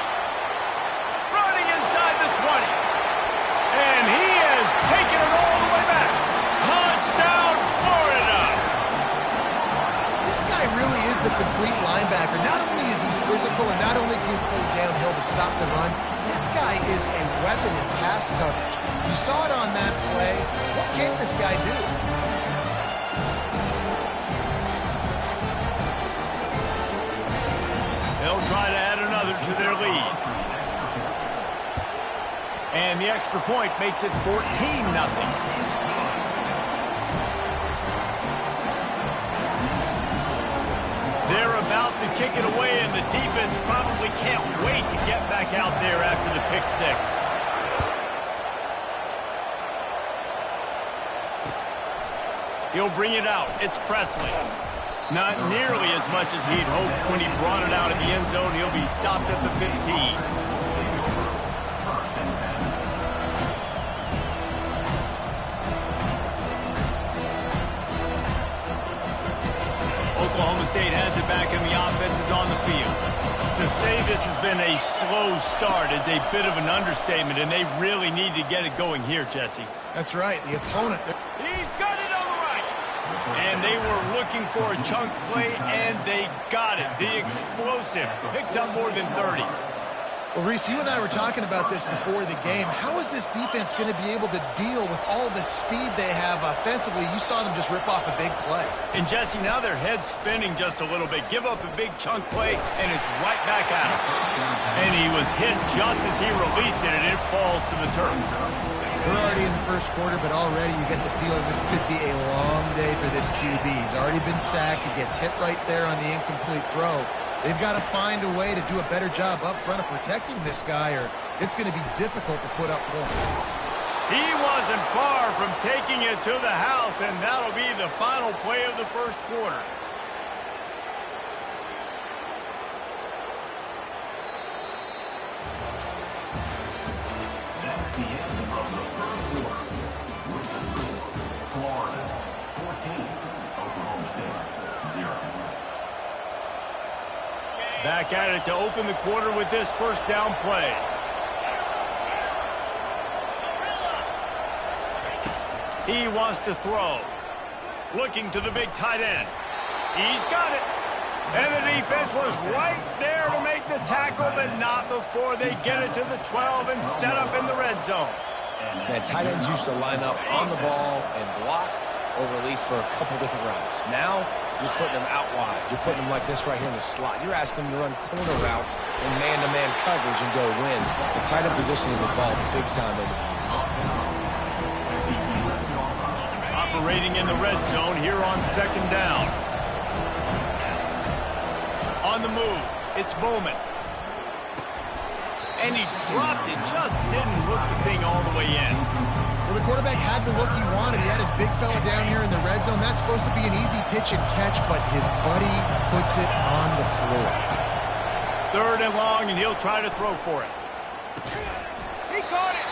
Running inside the 20. And he has taken it all the way back. Touchdown, Florida. This guy really is the complete linebacker. Not only is he physical and not only can he play downhill to stop the run, this guy is a weapon in pass coverage. You saw it on that play. What can this guy do? They'll try to add another to their lead. And the extra point makes it 14-0. They're about to kick it away, and the defense probably can't wait to get back out there after the pick six. He'll bring it out. It's Presley. Not nearly as much as he'd hoped when he brought it out of the end zone. He'll be stopped at the 15. Oklahoma State has it back, and the offense is on the field. To say this has been a slow start is a bit of an understatement, and they really need to get it going here, Jesse. That's right. The opponent. He's got it on the right. And they were looking for a chunk play, and they got it. The explosive picks up more than 30. Well, Reese, you and I were talking about this before the game. How is this defense going to be able to deal with all the speed they have offensively? You saw them just rip off a big play. And, Jesse, now their head's spinning just a little bit. Give up a big chunk play, and it's right back at him. And he was hit just as he released it, and it falls to the turf. We're already in the first quarter, but already you get the feeling this could be a long day for this QB. He's already been sacked. He gets hit right there on the incomplete throw. They've got to find a way to do a better job up front of protecting this guy, or it's going to be difficult to put up points. He wasn't far from taking it to the house, and that'll be the final play of the first quarter. That's the end of the first quarter. With the score, Florida 14, Oklahoma State 0. Back at it to open the quarter with this first down play. He wants to throw. Looking to the big tight end. He's got it. And the defense was right there to make the tackle, but not before they get it to the 12 and set up in the red zone. Man, tight ends used to line up on the ball and block or release for a couple different routes. Now, you're putting them out wide. You're putting them like this right here in the slot. You're asking them to run corner routes in man-to-man coverage and go win. The tight end position has evolved big time over the years. Operating in the red zone here on second down. On the move, it's Bowman. And he dropped it, just didn't look the thing all the way in. Well, the quarterback had the look he wanted. He had his big fella down here in the red zone. That's supposed to be an easy pitch and catch, but his buddy puts it on the floor. Third and long, and he'll try to throw for it. He caught it.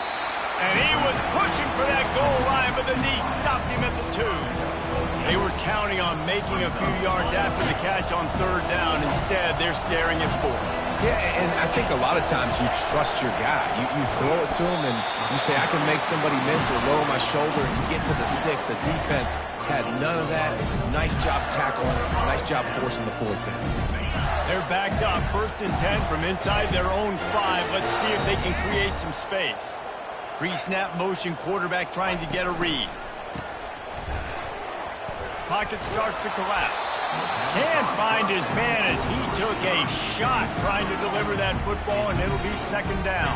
And he was pushing for that goal line, but the knee stopped him at the 2. They were counting on making a few yards after the catch on third down. Instead, they're staring at fourth. Yeah, and I think a lot of times you trust your guy. You throw it to him, and you say, I can make somebody miss or lower my shoulder and get to the sticks. The defense had none of that. Nice job tackling it. Nice job forcing the fourth down. They're backed up, 1st and 10 from inside their own 5. Let's see if they can create some space. Pre-snap motion, quarterback trying to get a read. Pocket starts to collapse. Can't find his man as he took a shot trying to deliver that football, and it'll be 2nd down.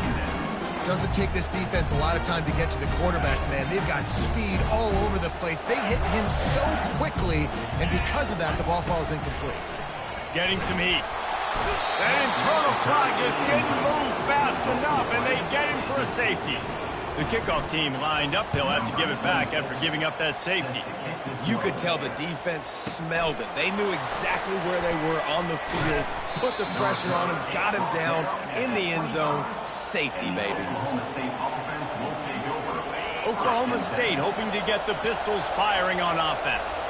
Doesn't take this defense a lot of time to get to the quarterback, man. They've got speed all over the place. They hit him so quickly, and because of that, the ball falls incomplete. Getting some heat. That internal clock just didn't move fast enough, and they get him for a safety. The kickoff team lined up. They'll have to give it back after giving up that safety. You could tell the defense smelled it. They knew exactly where they were on the field, put the pressure on him, got him down in the end zone. Safety, baby. Oklahoma State hoping to get the Pistols firing on offense.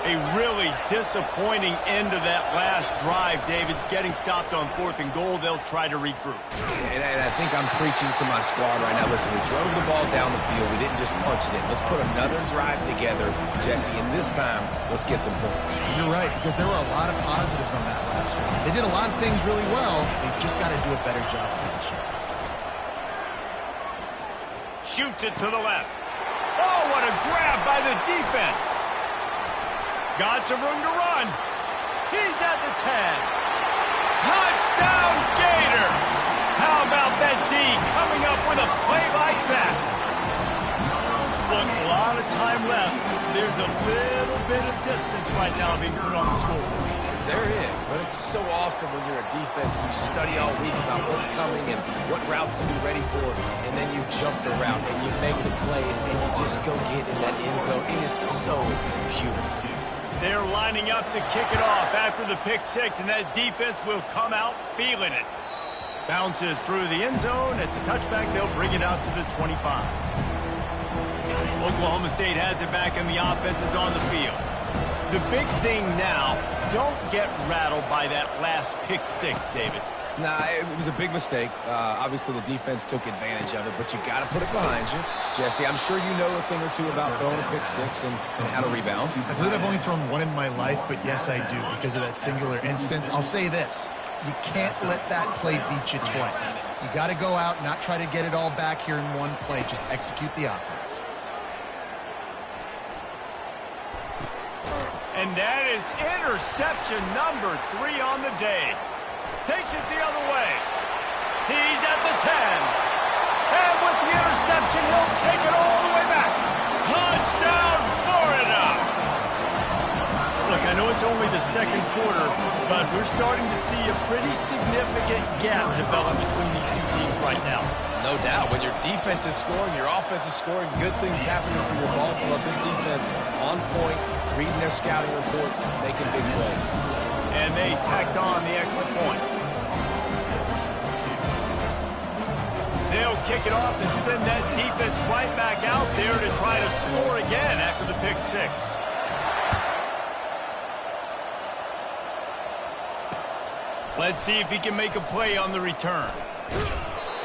A really disappointing end to that last drive, David. Getting stopped on 4th and goal, they'll try to regroup. And I think I'm preaching to my squad right now. Listen, we drove the ball down the field. We didn't just punch it in. Let's put another drive together, Jesse, and this time, let's get some points. You're right, because there were a lot of positives on that last one. They did a lot of things really well. They've just got to do a better job finishing. Shoots it to the left. Oh, what a grab by the defense. Got some room to run. He's at the 10. Touchdown, Gator. How about that D coming up with a play like that? Look, a lot of time left. There's a little bit of distance right now being put on the scoreboard. There is, but it's so awesome when you're a defense and you study all week about what's coming and what routes to be ready for, and then you jump the route and you make the plays and you just go get in that end zone. It is so beautiful. They're lining up to kick it off after the pick 6, and that defense will come out feeling it. Bounces through the end zone. It's a touchback. They'll bring it out to the 25. Oklahoma State has it back, and the offense is on the field. The big thing now, don't get rattled by that last pick 6, David. Nah, it was a big mistake. Obviously, the defense took advantage of it, but you got to put it behind you. Jesse, I'm sure you know a thing or two about throwing a pick 6 and how to rebound. I believe I've only thrown one in my life, but yes, I do, because of that singular instance. I'll say this. You can't let that play beat you twice. You got to go out, not try to get it all back here in one play. Just execute the offense. And that is interception number 3 on the day. Takes it the other way. He's at the 10. And with the interception, he'll take it all the way back. Touchdown, Florida! Look, I know it's only the 2nd quarter, but we're starting to see a pretty significant gap develop between these two teams right now. No doubt. When your defense is scoring, your offense is scoring, good things happening for your ball club. This defense on point, reading their scouting report, making big plays. And they tacked on the extra point. They'll kick it off and send that defense right back out there to try to score again after the pick 6. Let's see if he can make a play on the return.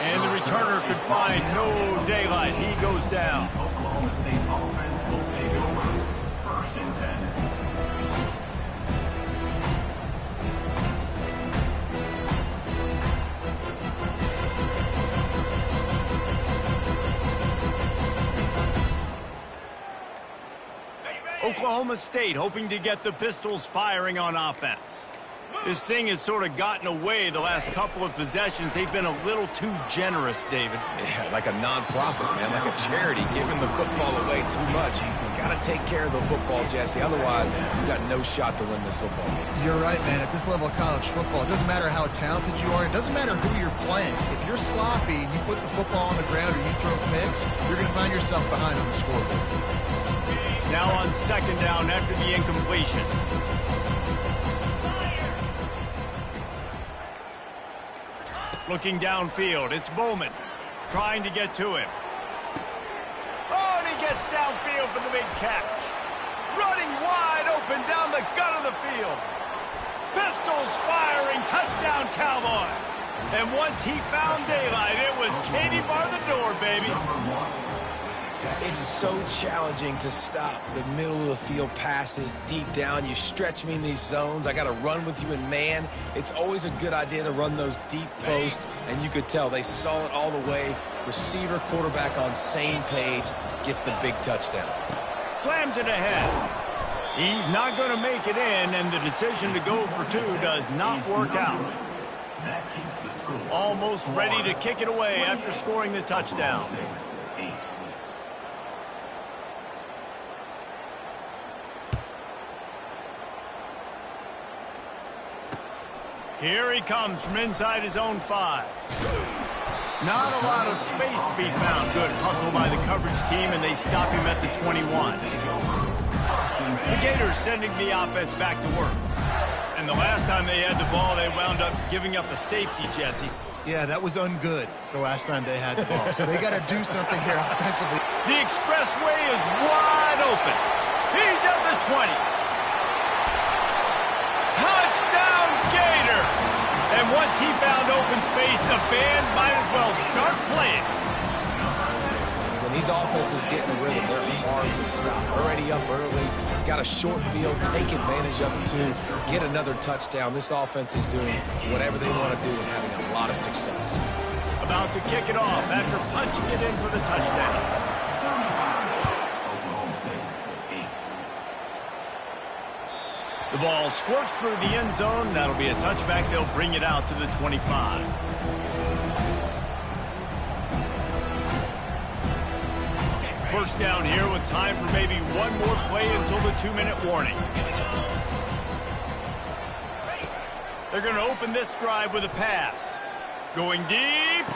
And the returner could find no daylight. He goes down. Oklahoma State offense will take over. 1st and 10. Oklahoma State hoping to get the Pistols firing on offense. This thing has sort of gotten away the last couple of possessions. They've been a little too generous, David. Yeah, like a non-profit, man, like a charity, giving the football away too much. Got to take care of the football, Jesse. Otherwise, you got no shot to win this football game. You're right, man. At this level of college football, it doesn't matter how talented you are. It doesn't matter who you're playing. If you're sloppy and you put the football on the ground or you throw picks, you're going to find yourself behind on the scoreboard. Now on 2nd down after the incompletion. Looking downfield, it's Bowman trying to get to him. Oh, and he gets downfield for the big catch. running wide open down the gut of the field. Pistols firing, touchdown Cowboys. And once he found daylight, it was Katie bar the door, baby. It's so challenging to stop the middle of the field passes deep down. You stretch me in these zones. I got to run with you in man. It's always a good idea to run those deep posts, and you could tell they saw it all the way. Receiver, quarterback on same page, gets the big touchdown. Slams it ahead. He's not going to make it in, and the decision to go for two does not work out. Almost ready to kick it away after scoring the touchdown. Here he comes from inside his own 5. Not a lot of space to be found. Good hustle by the coverage team, and they stop him at the 21. The Gators sending the offense back to work. And the last time they had the ball, they wound up giving up a safety, Jesse. Yeah, that was ungood the last time they had the ball. So they got to do something here offensively. The expressway is wide open. He's at the 20. Touchdown, Gator! And once he found open space, the band might as well start playing. When these offenses get in the rhythm, they're hard to stop. Already up early, got a short field, take advantage of it too, get another touchdown. This offense is doing whatever they want to do and having a lot of success. About to kick it off after punching it in for the touchdown. The ball squirts through the end zone. That'll be a touchback. They'll bring it out to the 25. First down here with time for maybe one more play until the 2-minute warning. They're going to open this drive with a pass. Going deep.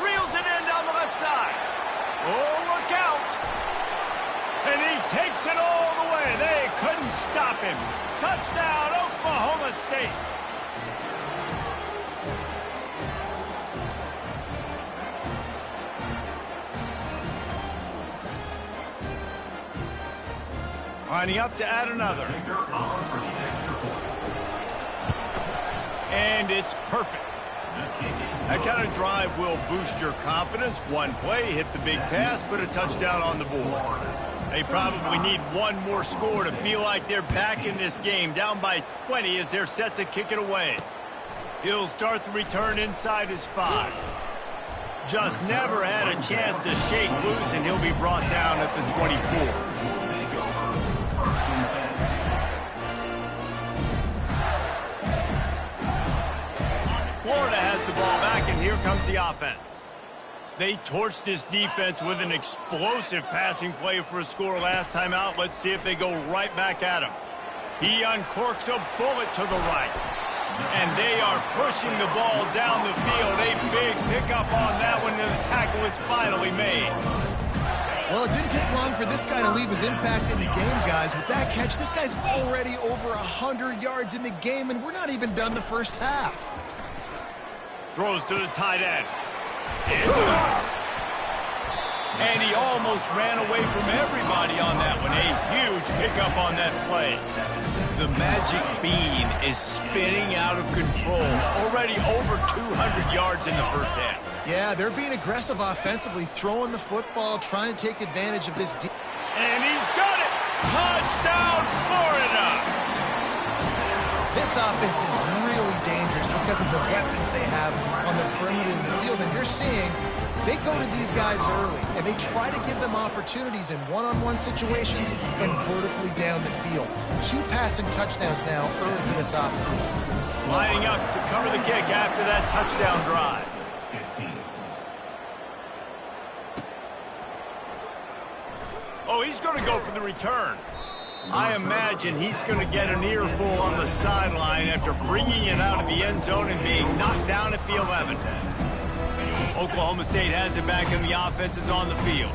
Reels it in down the left side. Oh, look out. And he takes it all the way. They couldn't stop him. Touchdown, Oklahoma State. Lining up to add another. And it's perfect. That kind of drive will boost your confidence. One play, hit the big pass, put a touchdown on the board. They probably need one more score to feel like they're back in this game, down by 20 as they're set to kick it away. He'll start the return inside his 5. Just never had a chance to shake loose, and he'll be brought down at the 24. Florida has the ball back, and here comes the offense. They torched this defense with an explosive passing play for a score last time out. Let's see if they go right back at him. He uncorks a bullet to the right. And they are pushing the ball down the field. A big pickup on that one, and the tackle is finally made. Well, it didn't take long for this guy to leave his impact in the game, guys. With that catch, this guy's already over 100 yards in the game, and we're not even done the first half. Throws to the tight end. And he almost ran away from everybody on that one. A huge pickup on that play. The magic bean is spinning out of control. Already over 200 yards in the first half. Yeah, they're being aggressive offensively, throwing the football, trying to take advantage of this. And he's got it! Touchdown, Florida! This offense is really dangerous because of the weapons they have on the perimeter of the field. And you're seeing they go to these guys early, and they try to give them opportunities in one-on-one situations and vertically down the field. 2 passing touchdowns now early in this offense. Lining up to cover the kick after that touchdown drive. 15. Oh, he's going to go for the return. I imagine he's going to get an earful on the sideline after bringing it out of the end zone and being knocked down at the 11. Oklahoma State has it back, and the offense is on the field.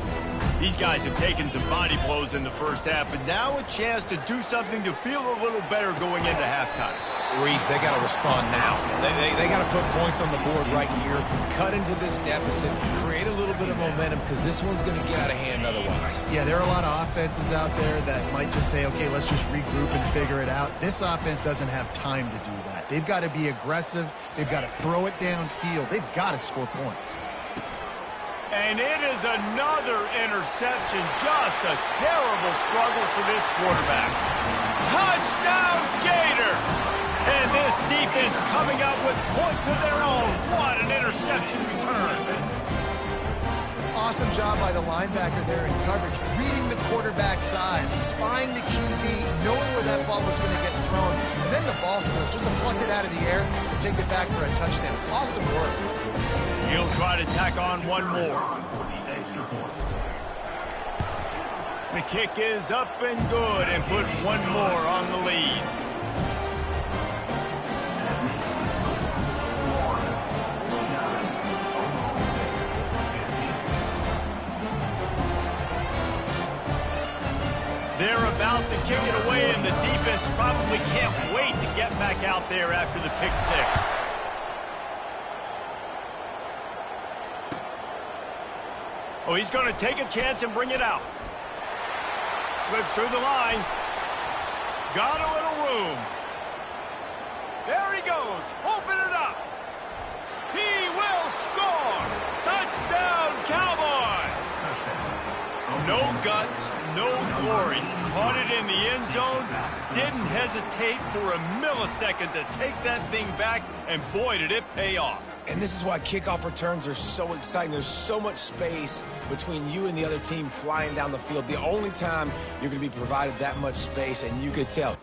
These guys have taken some body blows in the first half, but now a chance to do something to feel a little better going into halftime. Reese, they got to respond now. They got to put points on the board right here, cut into this deficit, create a little bit of momentum, because this one's going to get out of hand otherwise. Yeah, there are a lot of offenses out there that might just say, okay, let's just regroup and figure it out. This offense doesn't have time to do that. They've got to be aggressive. They've got to throw it downfield. They've got to score points. And it is another interception. Just a terrible struggle for this quarterback. Touchdown, Gator! And this defense coming up with points of their own. What an interception return. Awesome job by the linebacker there in coverage, reading the quarterback's eyes, spying the QB, knowing where that ball was going to get thrown, and then the ball skills just to pluck it out of the air and take it back for a touchdown. Awesome work. He'll try to tack on one more. The kick is up and good, and put one more on the lead. They're about to kick it away, and the defense probably can't wait to get back out there after the pick six. Oh, he's going to take a chance and bring it out. Slips through the line. Got a little room. There he goes. Open it up. He will score. Touchdown, Cowboys. No guts, no glory. Caught it in the end zone. Didn't hesitate for a millisecond to take that thing back, and boy, did it pay off. And this is why kickoff returns are so exciting. There's so much space between you and the other team flying down the field. The only time you're going to be provided that much space, and you could tell.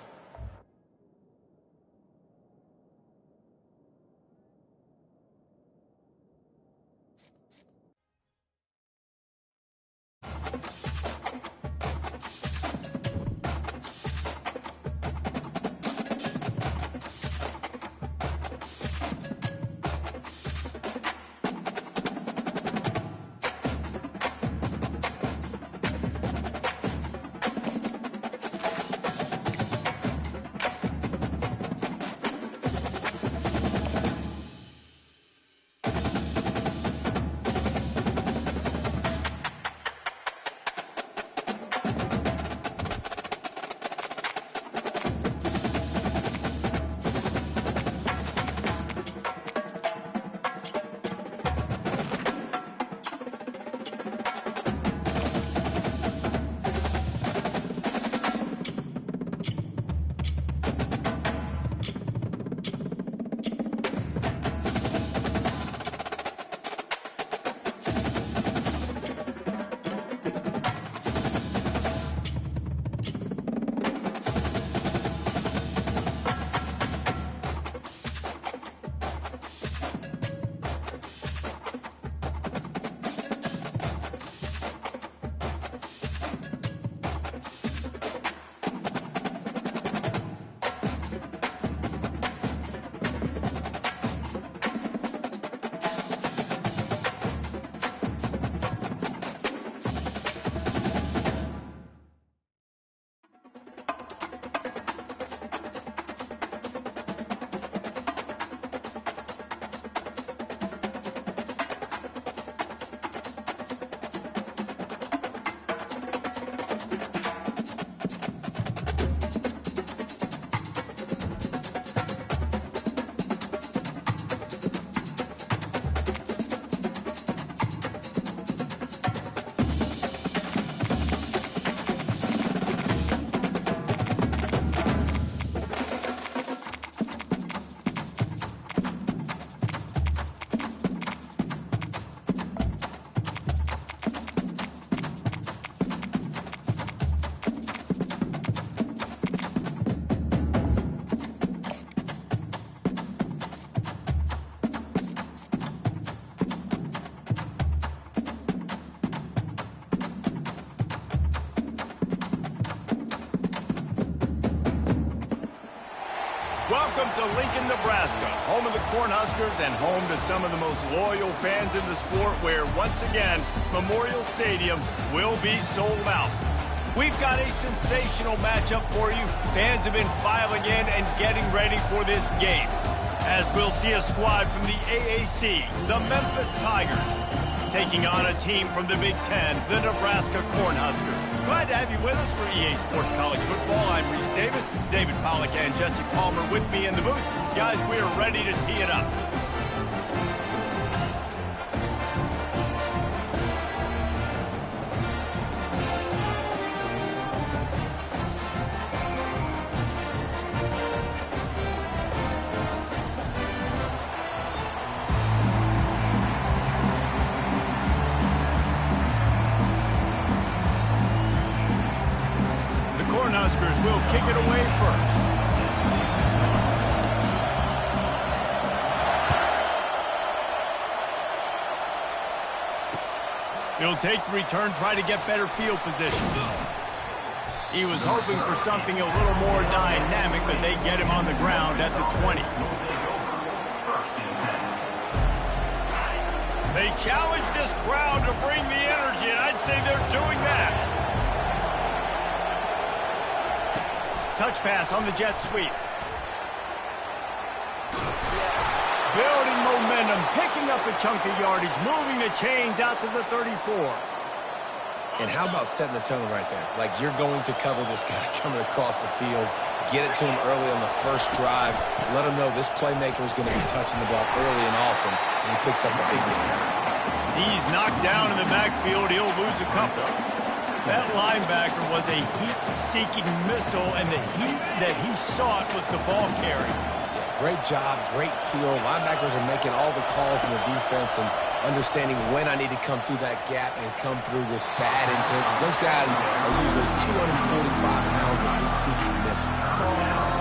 Welcome to Lincoln, Nebraska, home of the Cornhuskers and home to some of the most loyal fans in the sport, where, once again, Memorial Stadium will be sold out. We've got a sensational matchup for you. Fans have been filing in and getting ready for this game, as we'll see a squad from the AAC, the Memphis Tigers, taking on a team from the Big Ten, the Nebraska Cornhuskers. Glad to have you with us for EA Sports College Football. I'm Reese Davis, David Pollack and Jesse Palmer with me in the booth. Guys, we are ready to tee it up. Cornhuskers will kick it away first. He'll take the return, try to get better field position. He was hoping for something a little more dynamic, but they get him on the ground at the 20. They challenge this crowd to bring the energy, and I'd say they're doing that. Touch pass on the jet sweep. Building momentum, picking up a chunk of yardage, moving the chains out to the 34. And how about setting the tone right there? Like, you're going to cover this guy coming across the field, get it to him early on the first drive, let him know this playmaker is going to be touching the ball early and often, and he picks up the big game. He's knocked down in the backfield. He'll lose a couple. That linebacker was a heat-seeking missile, and the heat that he sought was the ball carry. Yeah, great job, great feel. Linebackers are making all the calls in the defense and understanding when I need to come through that gap and come through with bad intentions. Those guys are usually 245 pounds of heat-seeking missile.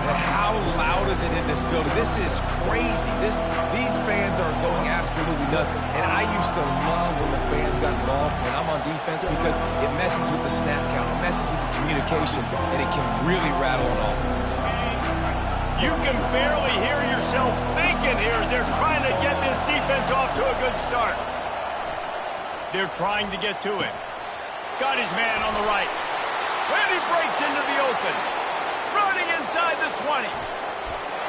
And how loud is it in this building? This is crazy. These fans are going absolutely nuts. And I used to love when the fans got involved when I'm on defense because it messes with the snap count. It messes with the communication, and it can really rattle an offense. You can barely hear yourself thinking here as they're trying to get this defense off to a good start. They're trying to get to him. Got his man on the right. And he breaks into the open. Running inside the 20.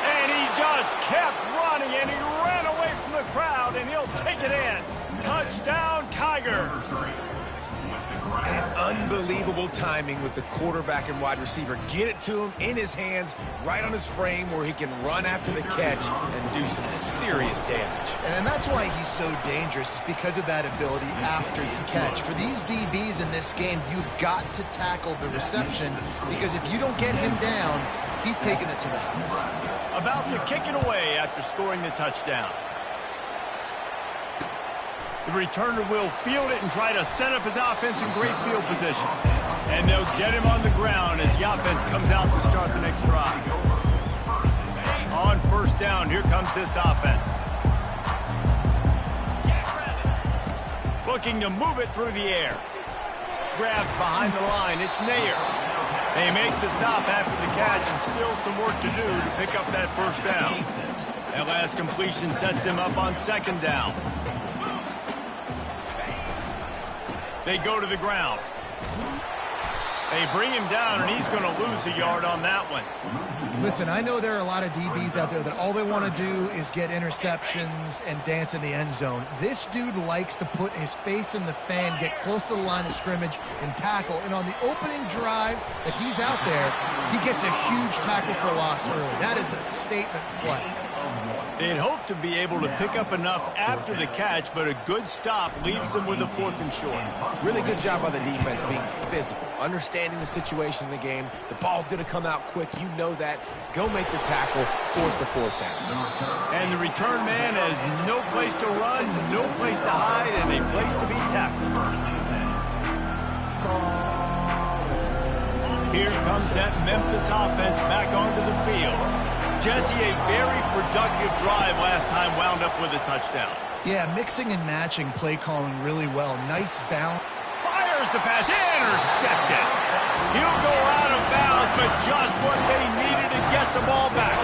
And he just kept running, and he ran away from the crowd, and he'll take it in. Touchdown, Tigers. And unbelievable timing with the quarterback and wide receiver. Get it to him in his hands, right on his frame where he can run after the catch and do some serious damage. And that's why he's so dangerous, because of that ability after the catch. For these DBs in this game, you've got to tackle the reception, because if you don't get him down, he's taking it to the house. About to kick it away after scoring the touchdown. The returner will field it and try to set up his offense in great field position. And they'll get him on the ground as the offense comes out to start the next drive. On first down, here comes this offense. Looking to move it through the air. Grabbed behind the line, it's Nair. They make the stop after the catch, and still some work to do to pick up that first down. That last completion sets them up on second down. They go to the ground. They bring him down, and he's going to lose a yard on that one. Listen, I know there are a lot of DBs out there that all they want to do is get interceptions and dance in the end zone. This dude likes to put his face in the fan, get close to the line of scrimmage, and tackle. And on the opening drive that he's out there, he gets a huge tackle for loss early. That is a statement play. They'd hope to be able to pick up enough after the catch, but a good stop leaves them with a 4th and short. Really good job by the defense being physical, understanding the situation in the game. The ball's going to come out quick. You know that. Go make the tackle, force the 4th down. And the return man has no place to run, no place to hide, and a place to be tackled. Here comes that Memphis offense back onto the field. Jesse, a very productive drive last time wound up with a touchdown. Yeah, mixing and matching play calling really well. Nice balance. Fires the pass, intercepted. He'll go out of bounds, but just what they needed to get the ball back.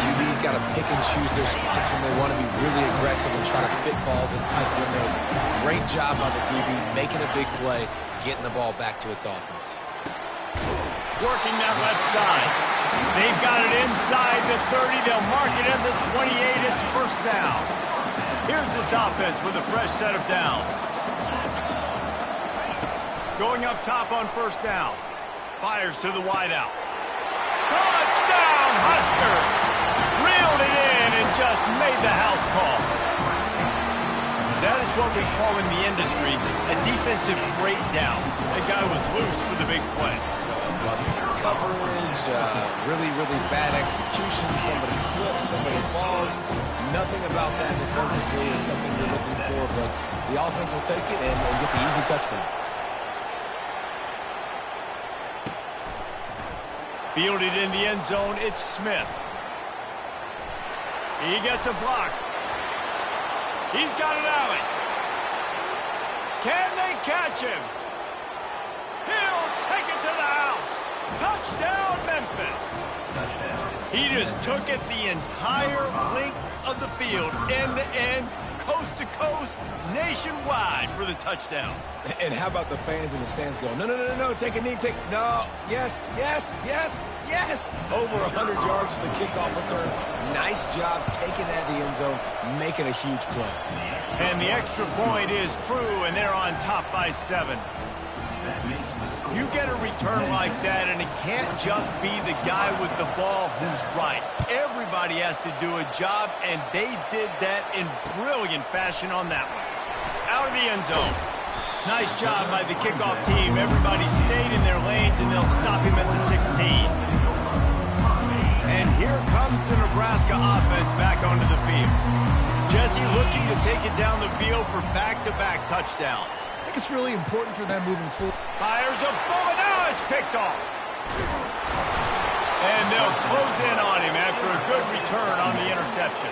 QB's got to pick and choose their spots when they want to be really aggressive and try to fit balls in tight windows. Great job on the DB, making a big play, getting the ball back to its offense. working that left side. They've got it inside the 30. They'll mark it at the 28. It's first down. Here's this offense with a fresh set of downs. Going up top on first down. Fires to the wideout. Touchdown, Huskers! Reeled it in and just made the house call. That is what we call in the industry a defensive breakdown. That guy was loose for the big play. Coverage, really bad execution. Somebody slips, somebody falls. Nothing about that defensively is something you're looking for, but the offense will take it and get the easy touchdown. Fielded in the end zone, it's Smith. He gets a block. He's got an alley. Can they catch him? He'll take it to the house. Touchdown, Memphis. He just took it the entire length of the field, end to end, coast to coast, nationwide for the touchdown. And how about the fans in the stands going, no, take a knee, no, yes. Over 100 yards for the kickoff return. Nice job taking that to the end zone, making a huge play. And the extra point is true, and they're on top by 7. You get a return like that, and it can't just be the guy with the ball who's right. Everybody has to do a job, and they did that in brilliant fashion on that one. Out of the end zone. Nice job by the kickoff team. Everybody stayed in their lanes, and they'll stop him at the 16. And here comes the Nebraska offense back onto the field. Jesse looking to take it down the field for back-to-back touchdowns. I think it's really important for them moving forward. Fires a bullet. Now it's picked off. And they'll close in on him after a good return on the interception.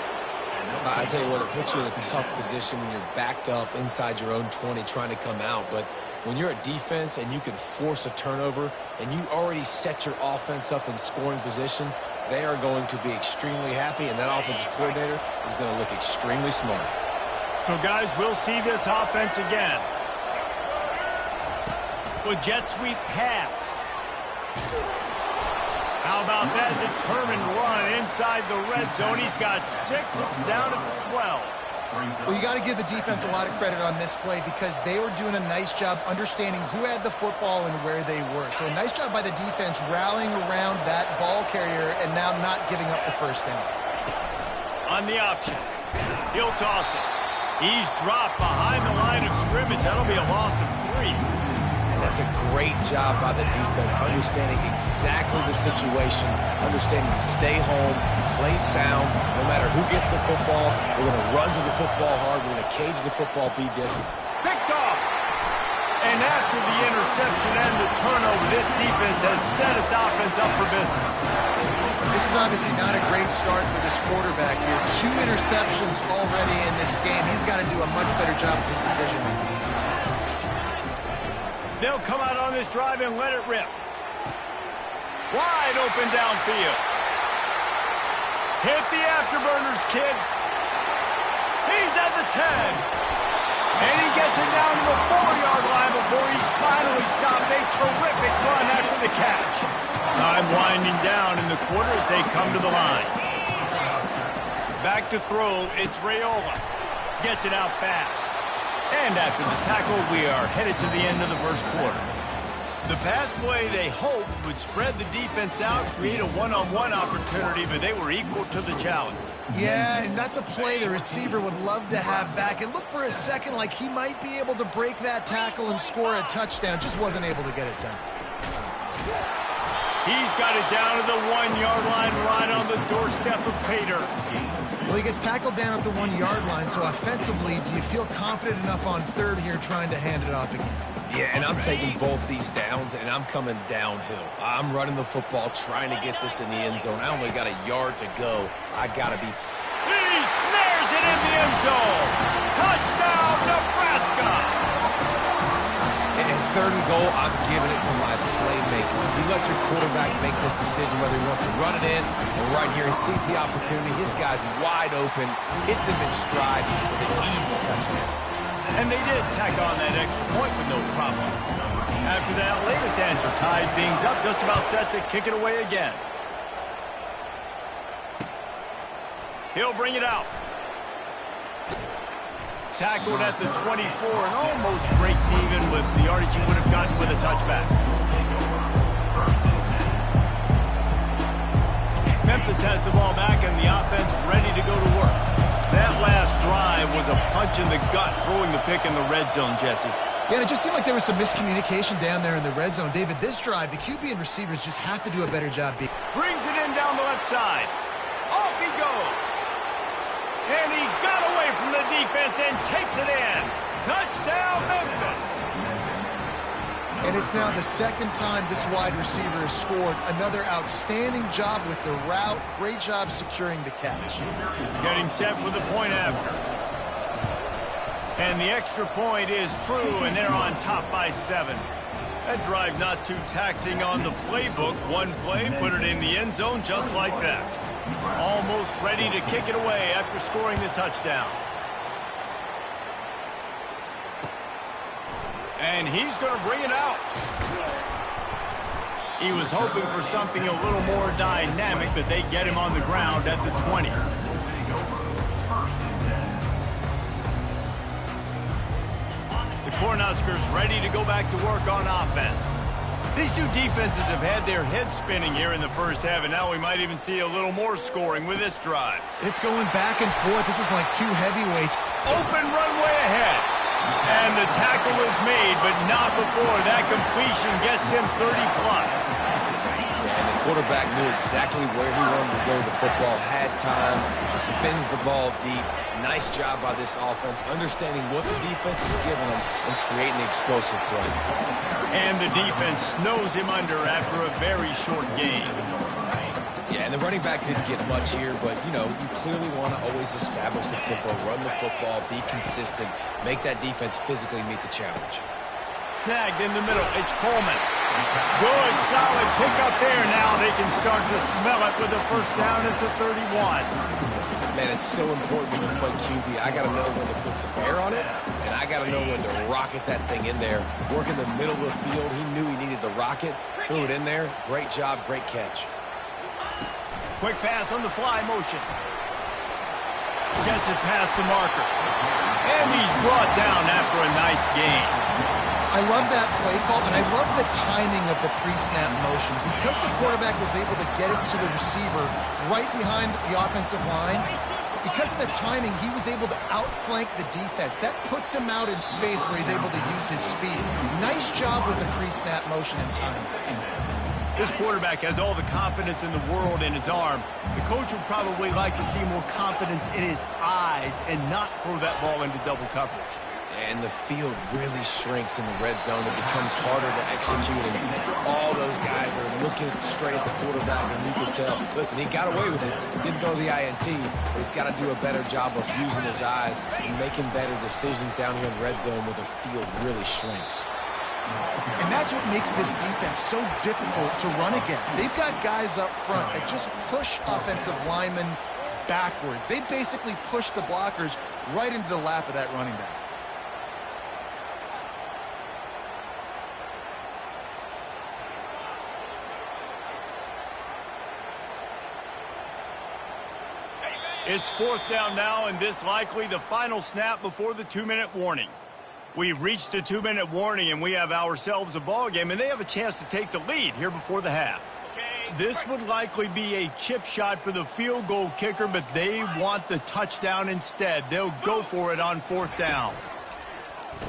I tell you what, it puts you in a tough position when you're backed up inside your own 20 trying to come out. But when you're a defense and you can force a turnover and you already set your offense up in scoring position, they are going to be extremely happy, and that offensive coordinator is going to look extremely smart. So, guys, we'll see this offense again. With jet sweep pass. How about that determined run inside the red zone? He's got 6. It's down at the 12. Well, you got to give the defense a lot of credit on this play because they were doing a nice job understanding who had the football and where they were. So a nice job by the defense rallying around that ball carrier and now not giving up the first down. On the option, he'll toss it. He's dropped behind the line of scrimmage. That'll be a loss of 3. And that's a great job by the defense, understanding exactly the situation, understanding to stay home, play sound. No matter who gets the football, we're going to run to the football hard. We're going to cage the football, be disciplined. Picked off. And after the interception and the turnover, this defense has set its offense up for business. This is obviously not a great start for this quarterback here. 2 interceptions already in this game. He's got to do a much better job with his decision-making. They'll come out on this drive and let it rip. Wide open downfield. Hit the afterburners, kid. He's at the 10. And he gets it down to the 4-yard line before he's finally stopped. A terrific run after the catch. Time winding down in the quarter as they come to the line. Back to throw, it's Raiola. Gets it out fast. And after the tackle, we are headed to the end of the first quarter. The pass play they hoped would spread the defense out, create a one-on-one opportunity, but they were equal to the challenge. Yeah, and that's a play the receiver would love to have back. It looked for a second like he might be able to break that tackle and score a touchdown. Just wasn't able to get it done. He's got it down to the 1-yard line right on the doorstep of Pater. Well, he gets tackled down at the 1-yard line, so offensively, do you feel confident enough on third here trying to hand it off again? Yeah, and I'm taking both these downs, and I'm coming downhill. I'm running the football, trying to get this in the end zone. I only got a yard to go. I got to be... He snares it in the end zone. Touchdown, Nebraska. And third and goal, I'm giving it to my playmaker. If you let your quarterback make this decision, whether he wants to run it in or right here, he sees the opportunity. His guy's wide open, hits him in stride for the easy touchdown. And they did tack on that extra point with no problem. After that latest answer, tied things up, just about set to kick it away again. He'll bring it out. Tackled at the 24 and almost breaks even with the yardage he would have gotten with a touchback. Memphis has the ball back and the offense ready to go to work. That last drive was a punch in the gut, throwing the pick in the red zone, Jesse. Yeah, and it just seemed like there was some miscommunication down there in the red zone. David, this drive, the QB and receivers just have to do a better job. Brings it in down the left side. Off he goes. And he got away from the defense and takes it in. Touchdown, Memphis. And it's now the second time this wide receiver has scored. Another outstanding job with the route. Great job securing the catch. Getting set for the point after. And the extra point is true, and they're on top by 7. That drive not too taxing on the playbook. One play, put it in the end zone just like that. Almost ready to kick it away after scoring the touchdown. And he's going to bring it out. He was hoping for something a little more dynamic, but they get him on the ground at the 20. The Cornhuskers ready to go back to work on offense. These two defenses have had their heads spinning here in the first half, and now we might even see a little more scoring with this drive. It's going back and forth. This is like two heavyweights. Open runway ahead. And the tackle is made, but not before that completion gets him 30-plus. And the quarterback knew exactly where he wanted to go with the football, had time, spins the ball deep. Nice job by this offense, understanding what the defense is giving them and creating the explosive play. And the defense snows him under after a very short game. Yeah, and the running back didn't get much here, but, you know, you clearly want to always establish the tempo, run the football, be consistent, make that defense physically meet the challenge. Snagged in the middle. It's Coleman. Good, solid pickup there. Now they can start to smell it with the first down at the 31. Man, it's so important when you play QB. I got to know when to put some air on it, and I got to know when to rocket that thing in there. Work in the middle of the field. He knew he needed the rocket. Threw it in there. Great job, great catch. Quick pass on the fly motion. Gets it past the marker. And he's brought down after a nice gain. I love that play call, and I love the timing of the pre-snap motion. Because the quarterback was able to get it to the receiver right behind the offensive line, because of the timing, he was able to outflank the defense. That puts him out in space where he's able to use his speed. Nice job with the pre-snap motion and timing. This quarterback has all the confidence in the world in his arm. The coach would probably like to see more confidence in his eyes and not throw that ball into double coverage. And the field really shrinks in the red zone. It becomes harder to execute, and all those guys are looking straight at the quarterback, and you can tell, listen, he got away with it. Didn't go to the INT, but he's got to do a better job of using his eyes and making better decisions down here in the red zone where the field really shrinks. And that's what makes this defense so difficult to run against. They've got guys up front that just push offensive linemen backwards. They basically push the blockers right into the lap of that running back. It's fourth down now, and this likely the final snap before the 2-minute warning. We've reached the 2-minute warning, and we have ourselves a ball game, and they have a chance to take the lead here before the half. This would likely be a chip shot for the field goal kicker, but they want the touchdown instead. They'll go for it on fourth down.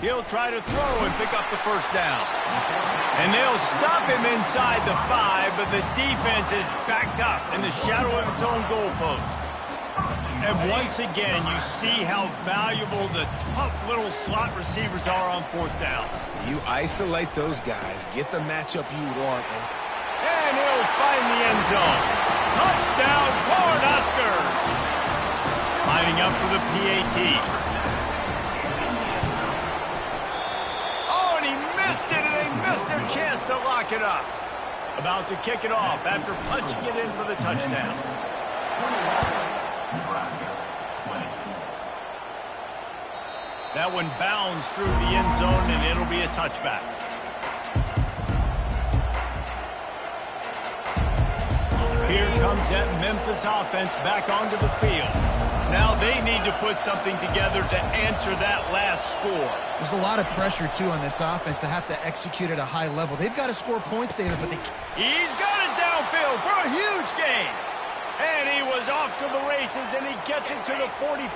He'll try to throw and pick up the first down. And they'll stop him inside the 5, but the defense is backed up in the shadow of its own goalpost. And once again, you see how valuable the tough little slot receivers are on fourth down. You isolate those guys, get the matchup you want, and he'll find the end zone. Touchdown, Cornhuskers! Lining up for the PAT. Oh, and he missed it, and they missed their chance to lock it up. About to kick it off after punching it in for the touchdown. That one bounds through the end zone, and it'll be a touchback. Here comes that Memphis offense back onto the field. Now they need to put something together to answer that last score. There's a lot of pressure, too, on this offense to have to execute at a high level. They've got to score points, David, but they can't. He's got it downfield for a huge gain. And he was off to the races, and he gets it to the 45.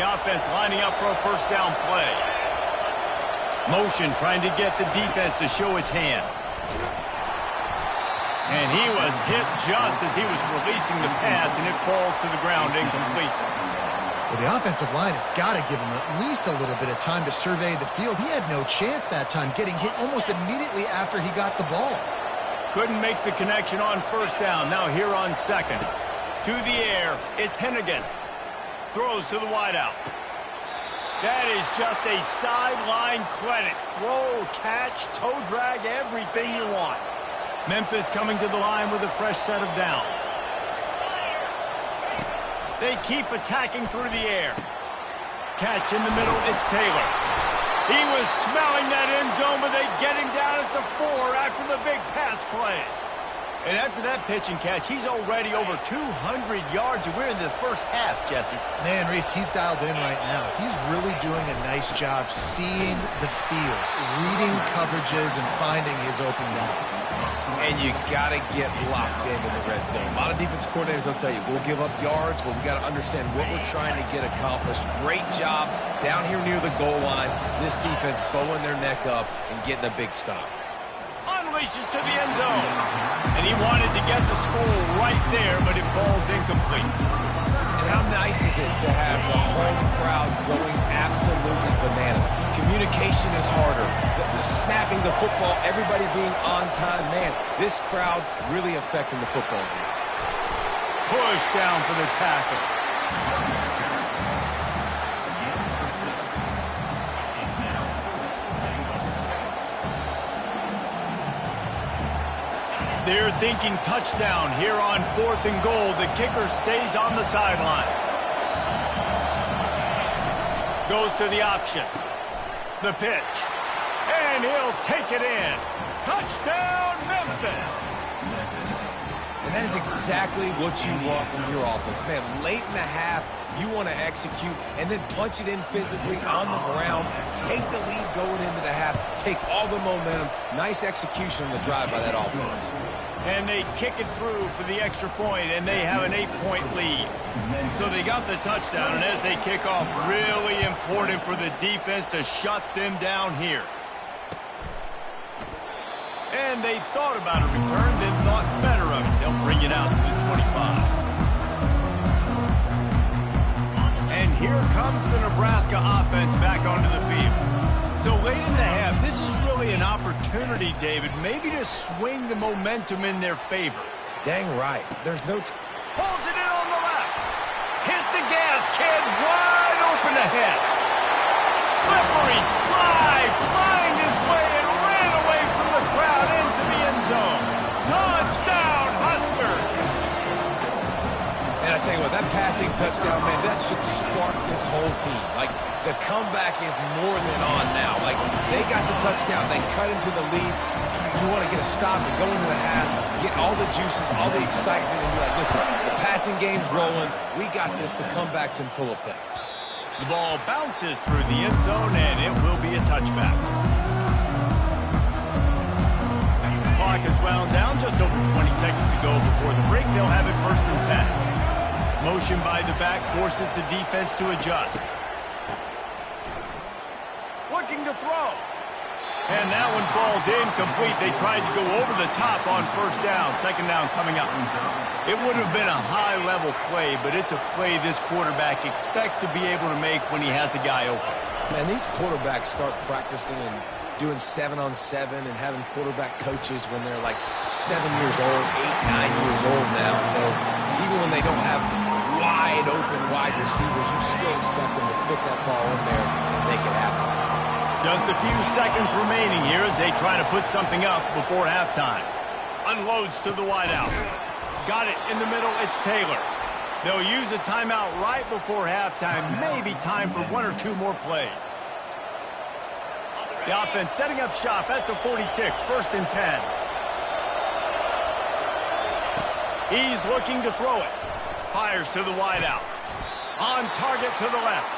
The offense lining up for a first down play. Motion trying to get the defense to show his hand. And he was hit just as he was releasing the pass, and it falls to the ground incomplete. Well, the offensive line has got to give him at least a little bit of time to survey the field. He had no chance that time, getting hit almost immediately after he got the ball. Couldn't make the connection on first down. Now here on second. To the air, it's Hennigan. Throws to the wideout. That is just a sideline credit. Throw, catch, toe drag, everything you want. Memphis coming to the line with a fresh set of downs. They keep attacking through the air. Catch in the middle, it's Taylor. He was smelling that end zone, but they get him down at the 4 after the big pass play. And after that pitch and catch, he's already over 200 yards, and we're in the first half, Jesse. Man, Reese, he's dialed in right now. He's really doing a nice job seeing the field, reading coverages, and finding his open down. And you got to get locked in the red zone. A lot of defense coordinators will tell you, we'll give up yards, but we got to understand what we're trying to get accomplished. Great job down here near the goal line. This defense bowing their neck up and getting a big stop. Unleashes to the end zone. And he wanted to get the score right there, but it falls incomplete. And how nice is it to have the home crowd going absolutely bananas? Communication is harder. The snapping the football, everybody being on time. Man, this crowd really affecting the football game. Push down for the tackle. They're thinking touchdown here on 4th and goal. The kicker stays on the sideline. Goes to the option. The pitch. And he'll take it in. Touchdown, Memphis. And that is exactly what you want from your offense. Man, late in the half, you want to execute and then punch it in physically on the ground. Take the lead going into the half. Take all the momentum. Nice execution on the drive by that offense. And they kick it through for the extra point, and they have an 8-point lead. So they got the touchdown, and as they kick off, really important for the defense to shut them down here. And they thought about a return, then thought better of it. They'll bring it out to the 25. And here comes the Nebraska offense back onto the field. So late in the half, this is really an opportunity, David, maybe to swing the momentum in their favor. Dang right. There's no... Pulls it in on the left. Hit the gas, kid. Wide open ahead. Slippery slide. Find his way and ran away from the crowd into the end zone. Touchdown, Husker. And I tell you what, that passing touchdown, man, that should spark this whole team. Like, the comeback is more than on now. Like, they got the touchdown. They cut into the lead. You want to get a stop and go into the half, get all the juices, all the excitement, and be like, listen, the passing game's rolling. We got this. The comeback's in full effect. The ball bounces through the end zone, and it will be a touchback. Clock is wound down. Just over 20 seconds to go before the break. They'll have it 1st and 10. Motion by the back forces the defense to adjust. Looking to throw. And that one falls incomplete. They tried to go over the top on first down. 2nd down coming up. It would have been a high-level play, but it's a play this quarterback expects to be able to make when he has a guy open. Man, these quarterbacks start practicing and doing 7-on-7 and having quarterback coaches when they're like 7 years old, 8, 9 years old now. So even when they don't have wide receivers, you still expect them to fit that ball in there and make it happen. Just a few seconds remaining here as they try to put something up before halftime. Unloads to the wideout. Got it in the middle. It's Taylor. They'll use a timeout right before halftime. Maybe time for 1 or 2 more plays. The offense setting up shop at the 46. 1st and 10. He's looking to throw it. Fires to the wideout. On target to the left.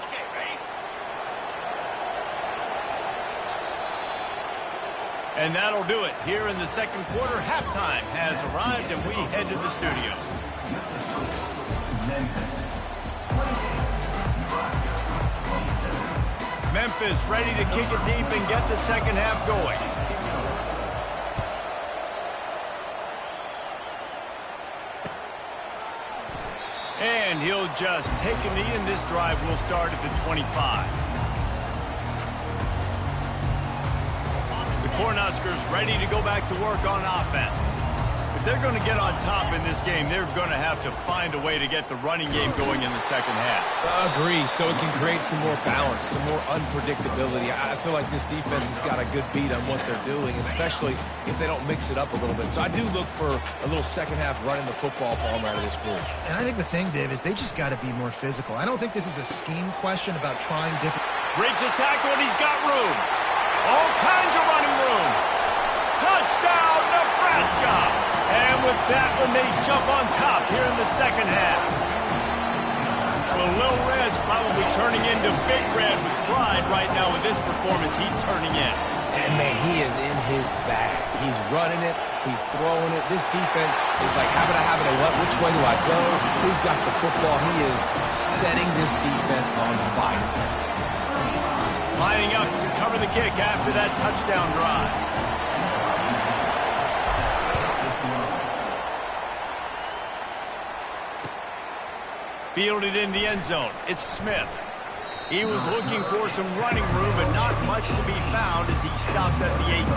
Okay, ready? And that'll do it. Here in the second quarter, halftime has arrived, and we head to the studio. Memphis ready to kick it deep and get the second half going. And he'll just take a knee, and this drive will start at the 25. The Cornhuskers ready to go back to work on offense. If they're going to get on top in this game, they're going to have to find a way to get the running game going in the second half. Agree, so it can create some more balance, some more unpredictability. I feel like this defense has got a good beat on what they're doing, especially if they don't mix it up a little bit. So I do look for a little second half running the football palm out of this group. And I think the thing, Dave, is they just got to be more physical. I don't think this is a scheme question about trying different. Breaks a tackle, and he's got room. All kinds of running room. Touchdown, Nebraska! And with that one, they jump on top here in the second half. Well, Lil Red's probably turning into Big Red with pride right now with this performance he's turning in. And, man, he is in his bag. He's running it. He's throwing it. This defense is like, how about I have it or what? Which way do I go? Who's got the football? He is setting this defense on fire. Lining up to cover the kick after that touchdown drive. Fielded in the end zone. It's Smith. He was looking for some running room, but not much to be found as he stopped at the 18.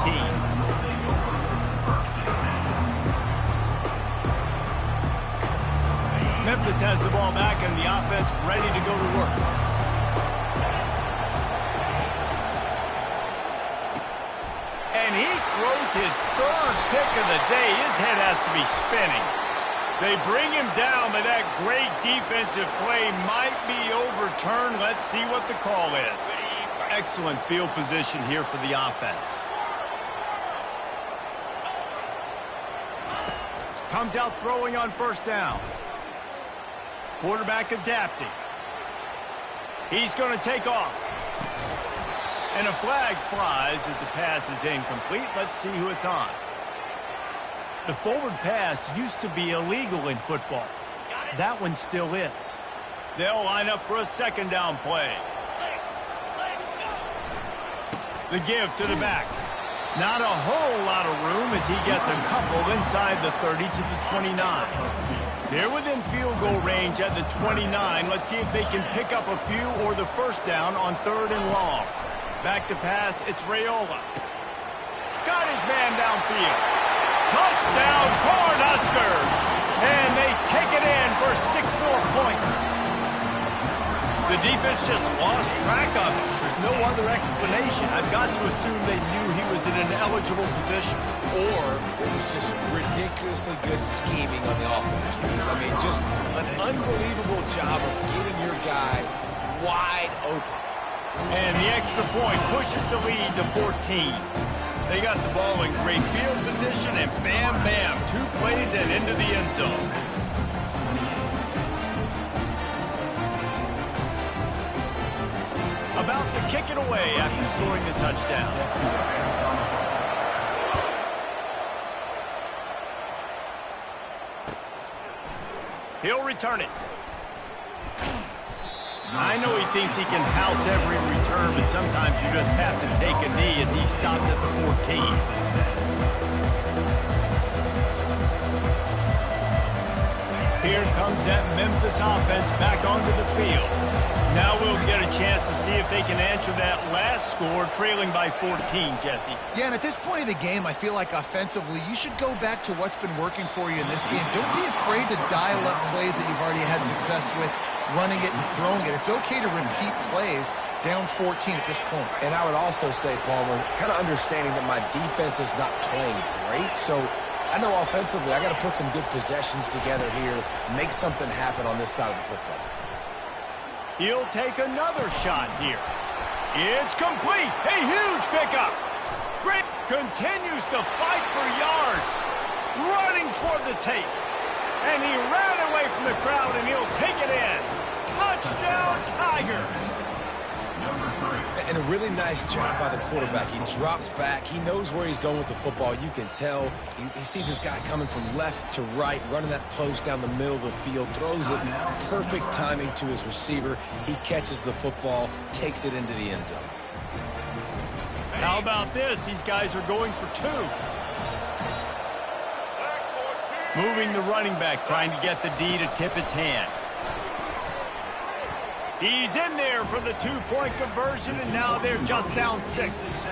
Memphis has the ball back and the offense ready to go to work. And he throws his third pick of the day. His head has to be spinning. They bring him down, but that great defensive play might be overturned. Let's see what the call is. Excellent field position here for the offense. Comes out throwing on first down. Quarterback adapting. He's going to take off. And a flag flies as the pass is incomplete. Let's see who it's on. The forward pass used to be illegal in football. That one still is. They'll line up for a second down play. The give to the back. Not a whole lot of room as he gets a couple inside the 30 to the 29. They're within field goal range at the 29. Let's see if they can pick up a few or the first down on third and long. Back to pass, it's Raiola. Got his man downfield. Touchdown, Cornhuskers! And they take it in for 6 more points. The defense just lost track of it. There's no other explanation. I've got to assume they knew he was in an eligible position. Or it was just ridiculously good scheming on the offense. I mean, just an unbelievable job of getting your guy wide open. And the extra point pushes the lead to 14. They got the ball in great field position, and bam, bam, 2 plays and into the end zone. About to kick it away after scoring the touchdown. He'll return it. I know he thinks he can house every return, but sometimes you just have to take a knee as he stopped at the 14. Here comes that Memphis offense back onto the field. Now we'll get a chance to see if they can answer that last score, trailing by 14, Jesse. Yeah, and at this point of the game, I feel like offensively, you should go back to what's been working for you in this game. Don't be afraid to dial up plays that you've already had success with, running it and throwing it. It's okay to repeat plays down 14 at this point. And I would also say, Palmer, kind of understanding that my defense is not playing great, so I know offensively I got to put some good possessions together here, make something happen on this side of the football. He'll take another shot here. It's complete. A huge pickup. Great. Continues to fight for yards. Running toward the tape. And he ran away from the crowd, and he'll take it in. Touchdown, Tigers. And a really nice job by the quarterback. He drops back. He knows where he's going with the football. You can tell. He sees this guy coming from left to right, running that post down the middle of the field, throws it perfect timing to his receiver. He catches the football, takes it into the end zone. How about this? These guys are going for two. Moving the running back, trying to get the D to tip its hand. He's in there for the two-point conversion, and now they're just down 6.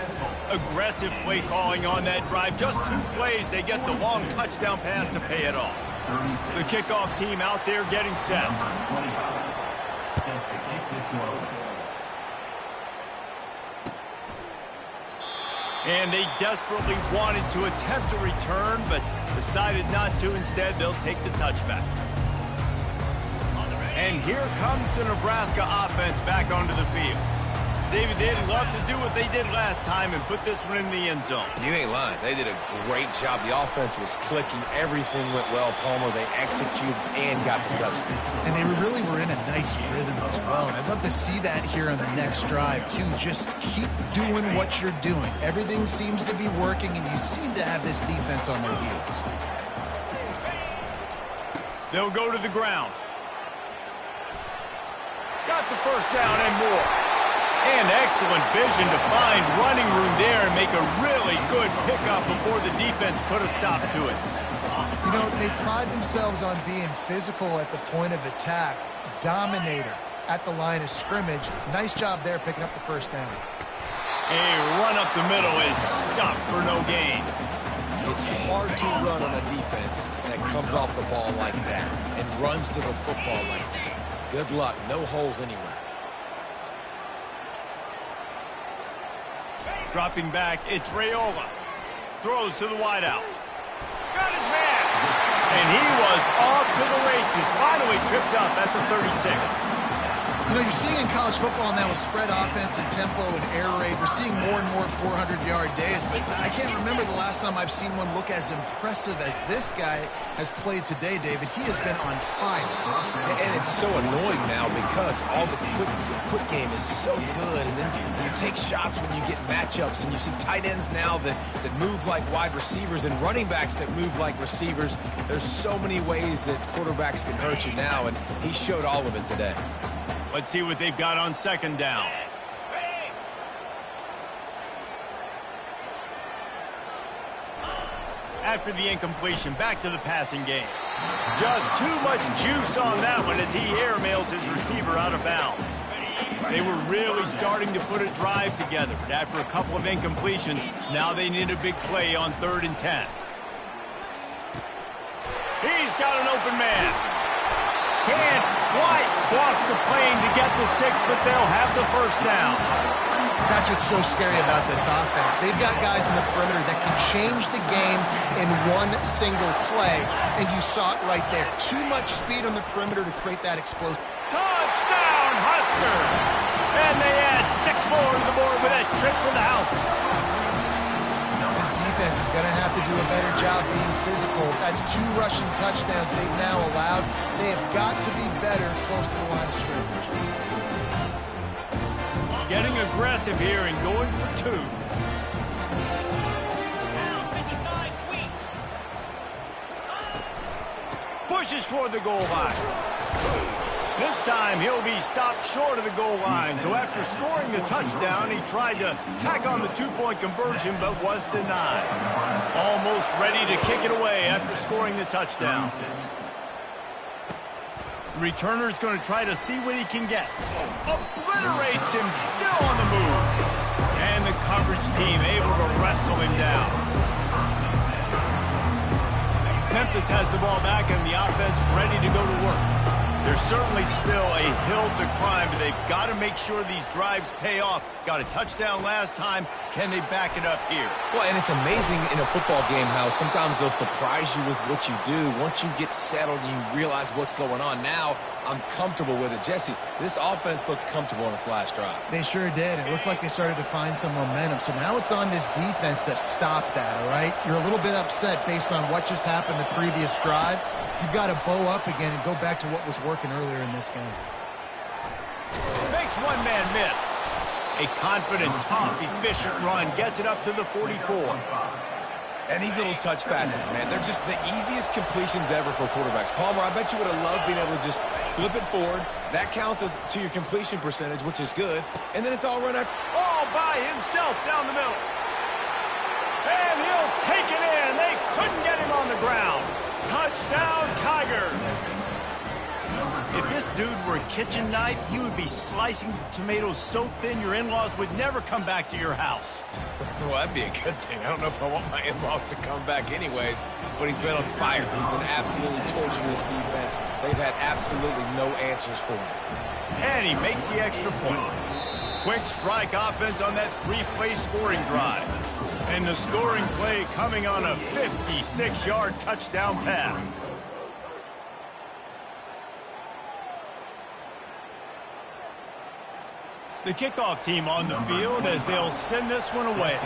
Aggressive play calling on that drive. Just 2 plays, they get the long touchdown pass to pay it off. The kickoff team out there getting set. And they desperately wanted to attempt a return, but decided not to. Instead, they'll take the touchback. And here comes the Nebraska offense back onto the field. David, they'd love to do what they did last time and put this one in the end zone. You ain't lying. They did a great job. The offense was clicking. Everything went well, Palmer. They executed and got the touchdown. And they really were in a nice rhythm as well. And I'd love to see that here on the next drive, too. Just keep doing what you're doing. Everything seems to be working, and you seem to have this defense on their heels. They'll go to the ground. Got the first down and more. And excellent vision to find running room there and make a really good pickup before the defense put a stop to it. You know, they pride themselves on being physical at the point of attack. Dominator at the line of scrimmage. Nice job there picking up the first down. A run up the middle is stopped for no gain. It's hard to run on a defense that comes off the ball like that and runs to the football like that. Good luck. No holes anywhere. Dropping back, it's Raiola. Throws to the wideout. Got his man. And he was off to the races. Finally tripped up at the 36. You know, you're seeing in college football now with spread offense and tempo and air raid, we're seeing more and more 400-yard days, but I can't remember the last time I've seen one look as impressive as this guy has played today, David. He has been on fire. And it's so annoying now because all the quick game is so good, and then you take shots when you get matchups, and you see tight ends now that move like wide receivers and running backs that move like receivers. There's so many ways that quarterbacks can hurt you now, and he showed all of it today. Let's see what they've got on second down. After the incompletion, back to the passing game. Just too much juice on that one as he airmails his receiver out of bounds. They were really starting to put a drive together, but after a couple of incompletions, now they need a big play on 3rd and 10. He's got an open man. Can't quite cross the plane to get the 6, but they'll have the first down. That's what's so scary about this offense. They've got guys in the perimeter that can change the game in one single play, and you saw it right there. Too much speed on the perimeter to create that explosion. Touchdown, Husker! And they add 6 more to the board with that trip to the house. This defense is going to have to do a better job being physical. That's 2 rushing touchdowns they've now allowed. They have got to be better close to the line of scrimmage. Getting aggressive here and going for 2. Pushes toward the goal line. This time he'll be stopped short of the goal line. So after scoring the touchdown, he tried to tack on the 2-point conversion but was denied. Almost ready to kick it away after scoring the touchdown. The returner's going to try to see what he can get. Obliterates him, still on the move. And the coverage team able to wrestle him down. Memphis has the ball back and the offense ready to go to work. There's certainly still a hill to climb, but they've got to make sure these drives pay off. Got a touchdown last time. Can they back it up here? Well, and it's amazing in a football game how sometimes they'll surprise you with what you do. Once you get settled and you realize what's going on, now I'm comfortable with it. Jesse, this offense looked comfortable in its last drive. They sure did. It looked like they started to find some momentum. So now it's on this defense to stop that, all right? You're a little bit upset based on what just happened the previous drive. You've got to bow up again and go back to what was working earlier in this game. Makes one man miss. A confident, tough, efficient run gets it up to the 44. And these little touch passes, man, they're just the easiest completions ever for quarterbacks. Palmer, I bet you would have loved being able to just flip it forward. That counts as to your completion percentage, which is good. And then it's all run after. All by himself down the middle. And he'll take it in. They couldn't get him on the ground. Touchdown, Tigers. If this dude were a kitchen knife, he would be slicing tomatoes so thin your in-laws would never come back to your house. Well, that'd be a good thing. I don't know if I want my in-laws to come back anyways, but he's been on fire. He's been absolutely torching this defense. They've had absolutely no answers for him. And he makes the extra point. Quick strike offense on that 3-play scoring drive. And the scoring play coming on a 56-yard touchdown pass. The kickoff team on the field as they'll send this one away.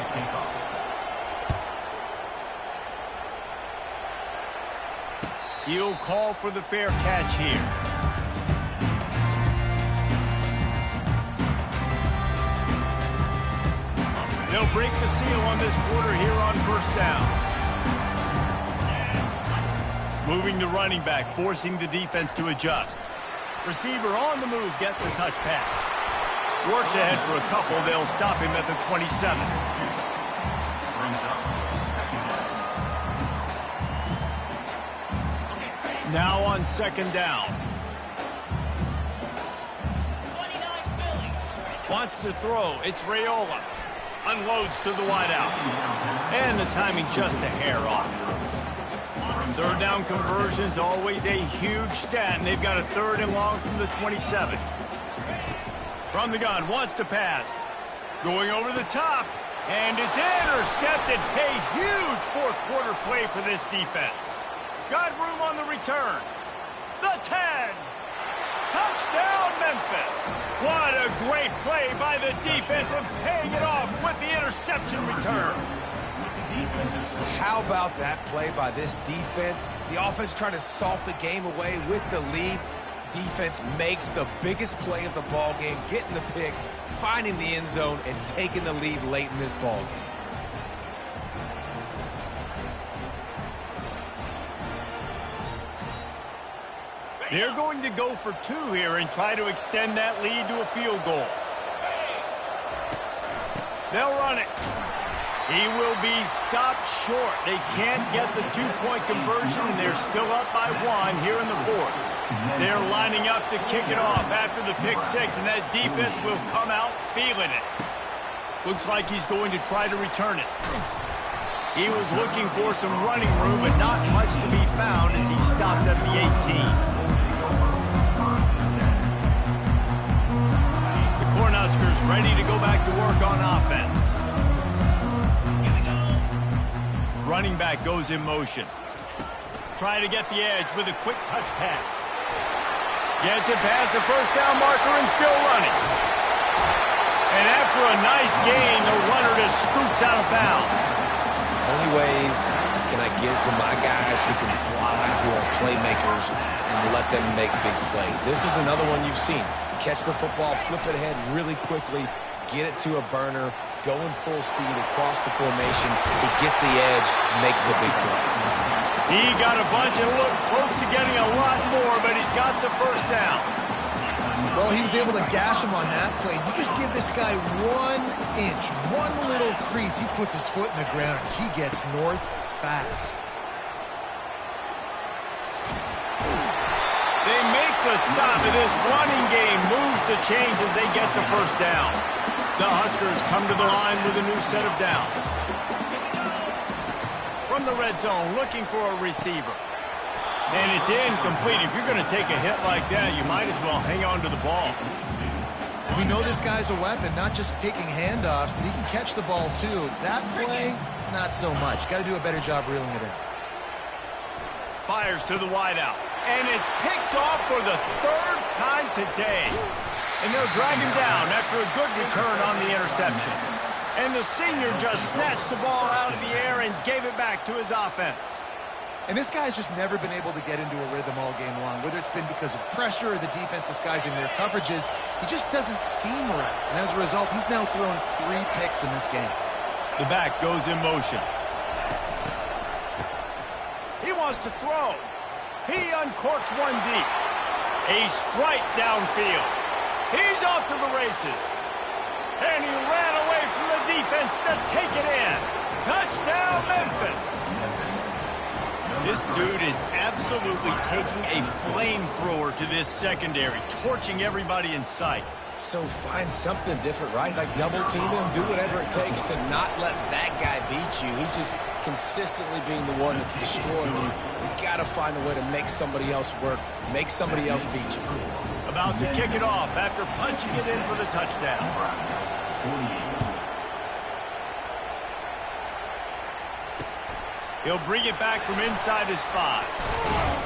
He'll call for the fair catch here. They'll break the seal on this quarter here on first down. Moving the running back, forcing the defense to adjust. Receiver on the move gets the touch pass. Works ahead for a couple. They'll stop him at the 27. Now on second down. Wants to throw. It's Raiola. Unloads to the wideout. And the timing just a hair off. Third down conversion's always a huge stat, and they've got a third and long from the 27. From the gun, wants to pass. Going over the top, and it's intercepted. A huge fourth quarter play for this defense. Got room on the return. The 10. Touchdown, Memphis. What a great play by the defense and paying it off with the interception return. How about that play by this defense? The offense trying to salt the game away with the lead. Defense makes the biggest play of the ball game, getting the pick, finding the end zone, and taking the lead late in this ball game. They're going to go for two here and try to extend that lead to a field goal. They'll run it. He will be stopped short. They can't get the two-point conversion, and they're still up by one here in the fourth. They're lining up to kick it off after the pick six, and that defense will come out feeling it. Looks like he's going to try to return it. He was looking for some running room, but not much to be found as he stopped at the 18. The Cornhuskers ready to go back to work on offense. Running back goes in motion. Try to get the edge with a quick touch pass. Gets it past the first down marker and still running. And after a nice gain, the runner just scoots out of bounds. Only ways can I get it to my guys who can fly, who are playmakers, and let them make big plays. This is another one you've seen. Catch the football, flip it ahead really quickly, get it to a burner, going full speed across the formation. He gets the edge, makes the big play. He got a bunch and looked close to getting a lot more, but he's got the first down. Well, he was able to gash him on that play. You just give this guy 1 inch, one little crease. He puts his foot in the ground, and he gets north fast. They make the stop, and this running game moves the chains as they get the first down. The Huskers come to the line with a new set of downs. From the red zone, looking for a receiver. And it's incomplete. If you're going to take a hit like that, you might as well hang on to the ball. We know this guy's a weapon, not just taking handoffs, but he can catch the ball too. That play, not so much. Got to do a better job reeling it in. Fires to the wideout. And it's picked off for the third time today. And they'll drag him down after a good return on the interception. And the senior just snatched the ball out of the air and gave it back to his offense. And this guy's just never been able to get into a rhythm all game long, whether it's been because of pressure or the defense disguising their coverages. He just doesn't seem right. And as a result, he's now thrown 3 picks in this game. The back goes in motion. He wants to throw. He uncorks one deep. A strike downfield. He's off to the races. And he ran away from the defense to take it in. Touchdown, Memphis. This dude is absolutely taking a flamethrower to this secondary, torching everybody in sight. So find something different, right? Like double team him, do whatever it takes to not let that guy beat you. He's just consistently being the one that's destroying you. You got to find a way to make somebody else work, make somebody else beat you. About to kick it off after punching it in for the touchdown. He'll bring it back from inside his 5.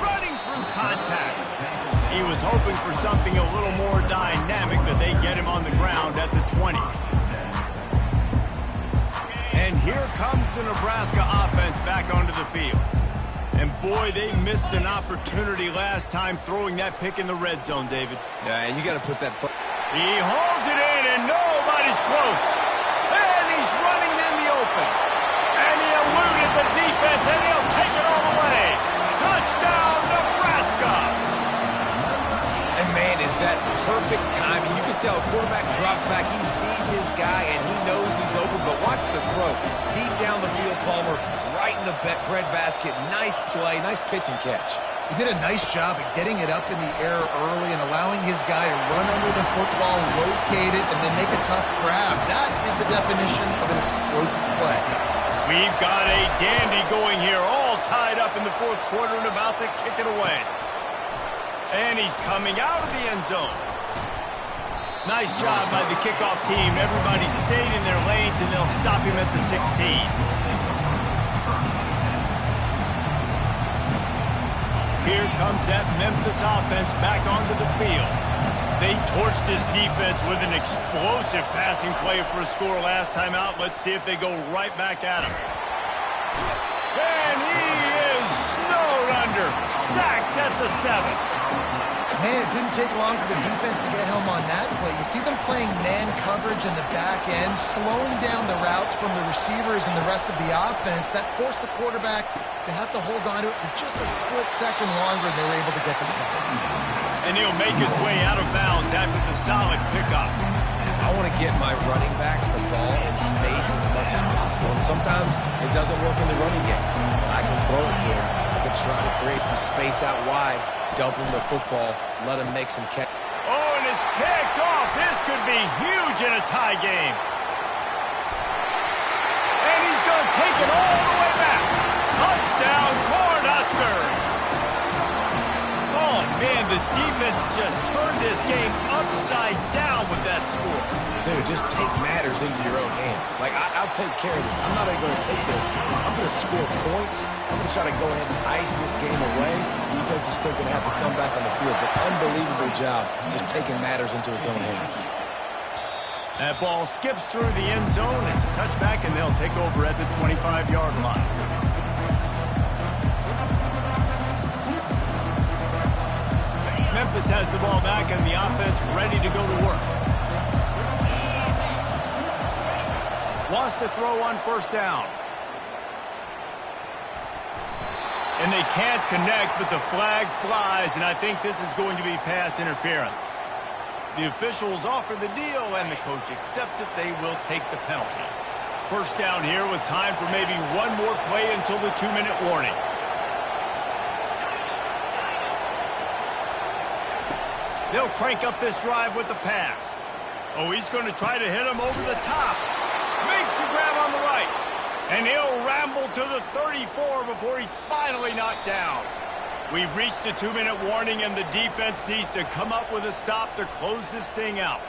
Running through contact. He was hoping for something a little more dynamic, but they get him on the ground at the 20. And here comes the Nebraska offense back onto the field. And boy, they missed an opportunity last time throwing that pick in the red zone, David. Yeah, and you got to put that foot. He holds it in, and nobody's close. And he's running in the open. And he eluded the defense, and he'll take it all the way. Touchdown, Nebraska! And man, is that perfect timing. You can tell a quarterback drops back, he sees his guy, and he knows he's open, but watch the throw. Deep down the field, Palmer, right in the bread basket. Nice play, nice pitch and catch. He did a nice job at getting it up in the air early and allowing his guy to run under the football, locate it, and then make a tough grab. That is the definition of an explosive play. We've got a dandy going here, all tied up in the 4th quarter and about to kick it away. And he's coming out of the end zone. Nice job by the kickoff team. Everybody stayed in their lanes, and they'll stop him at the 16. Here comes that Memphis offense back onto the field. They torched this defense with an explosive passing play for a score last time out. Let's see if they go right back at him. And he is snowed under, sacked at the 7. Man, it didn't take long for the defense to get home on that play. You see them playing man coverage in the back end, slowing down the routes from the receivers and the rest of the offense. That forced the quarterback to have to hold on to it for just a split second longer, and they were able to get the sack. And he'll make his way out of bounds after the solid pickup. I want to get my running backs the ball in space as much as possible, and sometimes it doesn't work in the running game. I can throw it to him. I can try to create some space out wide, dump him the football, let him make some catch. Oh, and it's picked off. This could be huge in a tie game. And he's going to take it all the way back. Touchdown, Cornhuskers. Oh, man, the defense just turned this game upside down with that score. Dude, just take matters into your own hands. Like, I'll take care of this. I'm not even going to take this. I'm going to score points. I'm going to try to go ahead and ice this game away. Defense is still going to have to come back on the field. But unbelievable job just taking matters into its own hands. That ball skips through the end zone. It's a touchback, and they'll take over at the 25-yard line. Memphis has the ball back, and the offense ready to go to work. Wants to throw on 1st down. And they can't connect, but the flag flies, and I think this is going to be pass interference. The officials offer the deal, and the coach accepts it. They will take the penalty. 1st down here with time for maybe one more play until the 2-minute warning. They'll crank up this drive with the pass. Oh, he's going to try to hit him over the top. Makes the grab on the right. And he'll ramble to the 34 before he's finally knocked down. We've reached a 2-minute warning, and the defense needs to come up with a stop to close this thing out.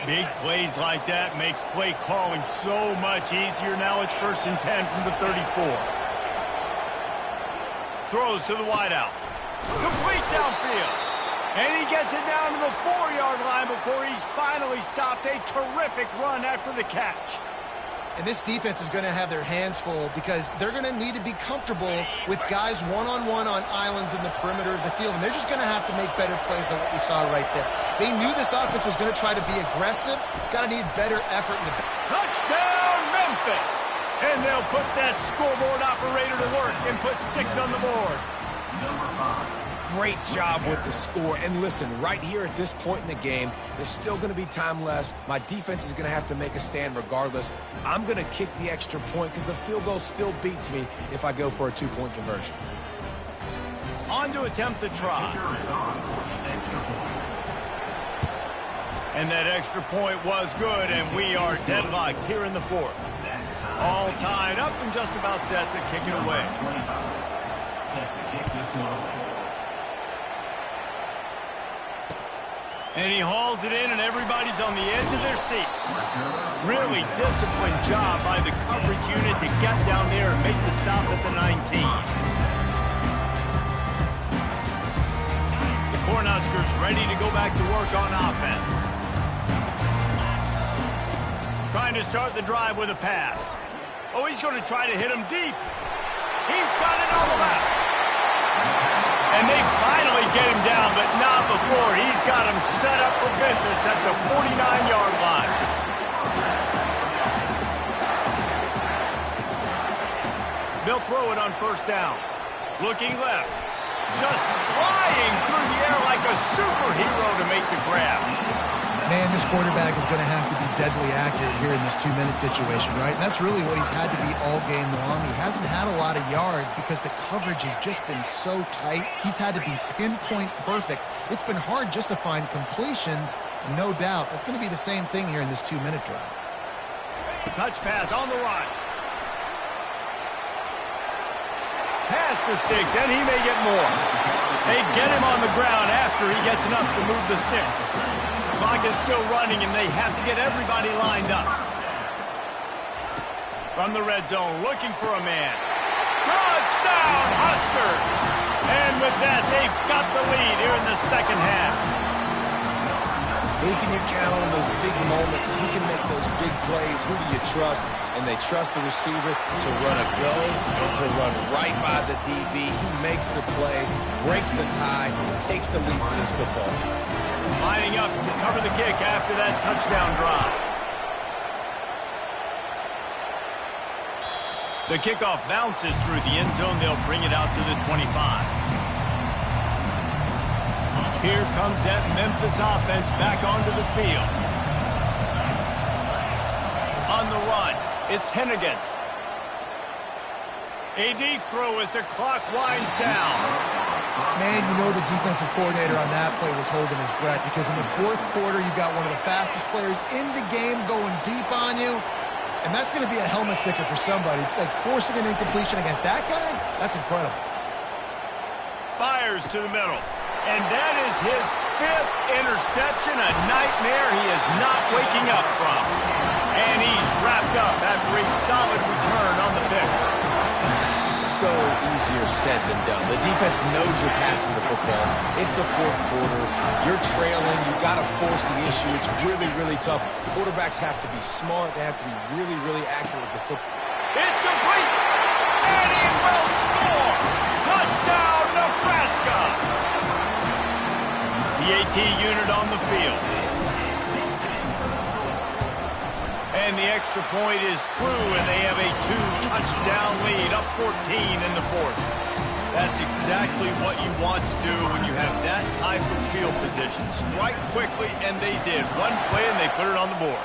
Big plays like that makes play calling so much easier. Now it's 1st and 10 from the 34. Throws to the wideout. Complete downfield. And he gets it down to the 4-yard line before he's finally stopped. A terrific run after the catch. And this defense is going to have their hands full because they're going to need to be comfortable with guys one-on-one on islands in the perimeter of the field. And they're just going to have to make better plays than what we saw right there. They knew this offense was going to try to be aggressive. Got to need better effort in the back. Touchdown, Memphis! And they'll put that scoreboard operator to work and put 6 on the board. Number 5. Great job with the score. And listen, right here at this point in the game, there's still going to be time left. My defense is going to have to make a stand regardless. I'm going to kick the extra point because the field goal still beats me if I go for a 2-point conversion. On to attempt the try. And that extra point was good, and we are deadlocked here in the 4th. All tied up and just about set to kick it away. Set to kick this one away. And he hauls it in, and everybody's on the edge of their seats. Really disciplined job by the coverage unit to get down there and make the stop at the 19. The Cornhuskers ready to go back to work on offense. Trying to start the drive with a pass. Oh, he's going to try to hit him deep. He's got it all out. And they finally get him down, but not before. He's got him set up for business at the 49-yard line. They'll throw it on 1st down. Looking left. Just flying through the air like a superhero to make the grab. Man, this quarterback is going to have to be deadly accurate here in this 2-minute situation, right? And that's really what he's had to be all game long. He hasn't had a lot of yards because the coverage has just been so tight. He's had to be pinpoint perfect. It's been hard just to find completions, no doubt. That's going to be the same thing here in this 2-minute drive. Touch pass on the run. Pass the sticks, and he may get more. They get him on the ground after he gets enough to move the sticks. Clock is still running, and they have to get everybody lined up. From the red zone, looking for a man. Touchdown, Husker! And with that, they've got the lead here in the 2nd half. Who can you count on those big moments? Who can make those big plays? Who do you trust? And they trust the receiver to run a go and to run right by the DB. He makes the play, breaks the tie, takes the lead for this football team. Lining up to cover the kick after that touchdown drive. The kickoff bounces through the end zone. They'll bring it out to the 25. Here comes that Memphis offense back onto the field. On the run, it's Hennigan. A deep throw as the clock winds down. Man, you know the defensive coordinator on that play was holding his breath because in the 4th quarter, you got one of the fastest players in the game going deep on you. And that's going to be a helmet sticker for somebody. Like forcing an incompletion against that guy, that's incredible. Fires to the middle. And that is his 5th interception, a nightmare he is not waking up from. And he's wrapped up after a solid return on the pick. So easier said than done. The defense knows you're passing the football. It's the 4th quarter. You're trailing. You've got to force the issue. It's really, really tough. Quarterbacks have to be smart. They have to be really, really accurate with the football. It's complete. And he will score. Touchdown, Nebraska. The AT unit on the field. And the extra point is true, and they have a 2-touchdown lead, up 14 in the 4th. That's exactly what you want to do when you have that type of field position. Strike quickly, and they did. One play, and they put it on the board.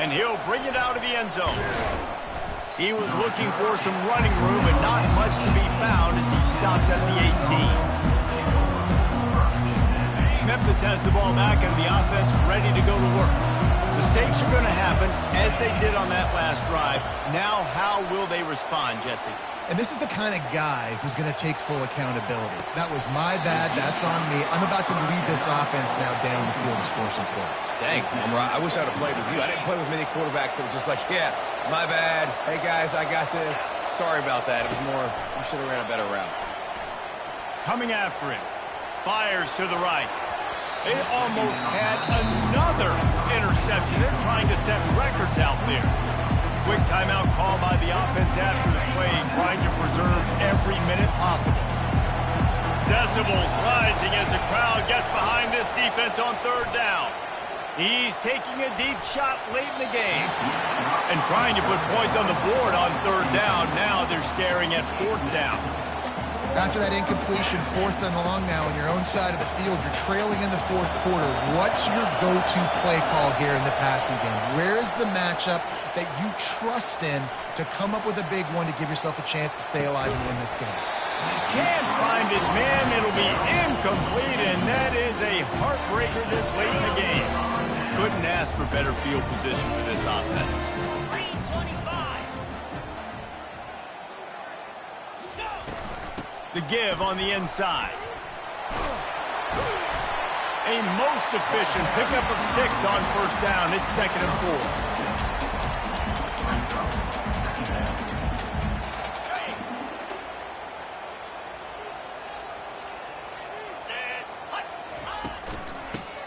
And he'll bring it out of the end zone. He was looking for some running room, but not much to be found as he stopped at the 18. Memphis has the ball back and the offense ready to go to work. Mistakes are going to happen, as they did on that last drive. Now, how will they respond, Jesse? And this is the kind of guy who's going to take full accountability. That was my bad. That's on me. I'm about to lead this offense now down the field and score some points. Dang, I wish I would have played with you. I didn't play with many quarterbacks that were just like, yeah, my bad. Hey, guys, I got this. Sorry about that. It was more, you should have ran a better route. Coming after him. Fires to the right. They almost had another interception. They're trying to set records out there. Quick timeout call by the offense after the play, trying to preserve every minute possible. Decibels rising as the crowd gets behind this defense on third down. He's taking a deep shot late in the game and trying to put points on the board on third down. Now they're staring at fourth down. After that incompletion, fourth and long now on your own side of the field, you're trailing in the fourth quarter. What's your go-to play call here in the passing game? Where's the matchup that you trust in to come up with a big one to give yourself a chance to stay alive and win this game? Can't find his man. It'll be incomplete, and that is a heartbreaker this late in the game. Couldn't ask for better field position for this offense. The give on the inside. A most efficient pickup of 6 on first down. It's 2nd and 4.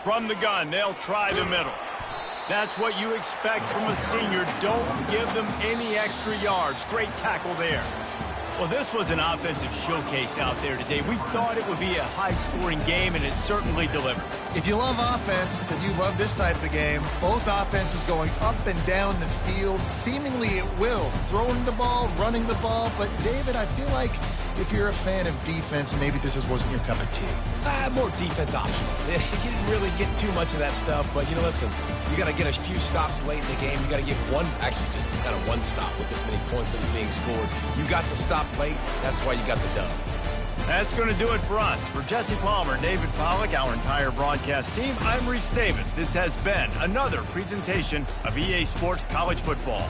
From the gun, they'll try the middle. That's what you expect from a senior. Don't give them any extra yards. Great tackle there. Well, this was an offensive showcase out there today. We thought it would be a high-scoring game, and it certainly delivered. If you love offense, then you love this type of game. Both offenses going up and down the field, seemingly at will. Throwing the ball, running the ball. But, David, I feel like if you're a fan of defense, maybe this wasn't your cup of tea. More defense optional. You didn't really get too much of that stuff, but, listen, you got to get a few stops late in the game. You got to get one, actually just kind of one stop with this many points that are being scored. You got the stop late. That's why you got the dub. That's going to do it for us. For Jesse Palmer, David Pollack, our entire broadcast team, I'm Reese Davis. This has been another presentation of EA Sports College Football.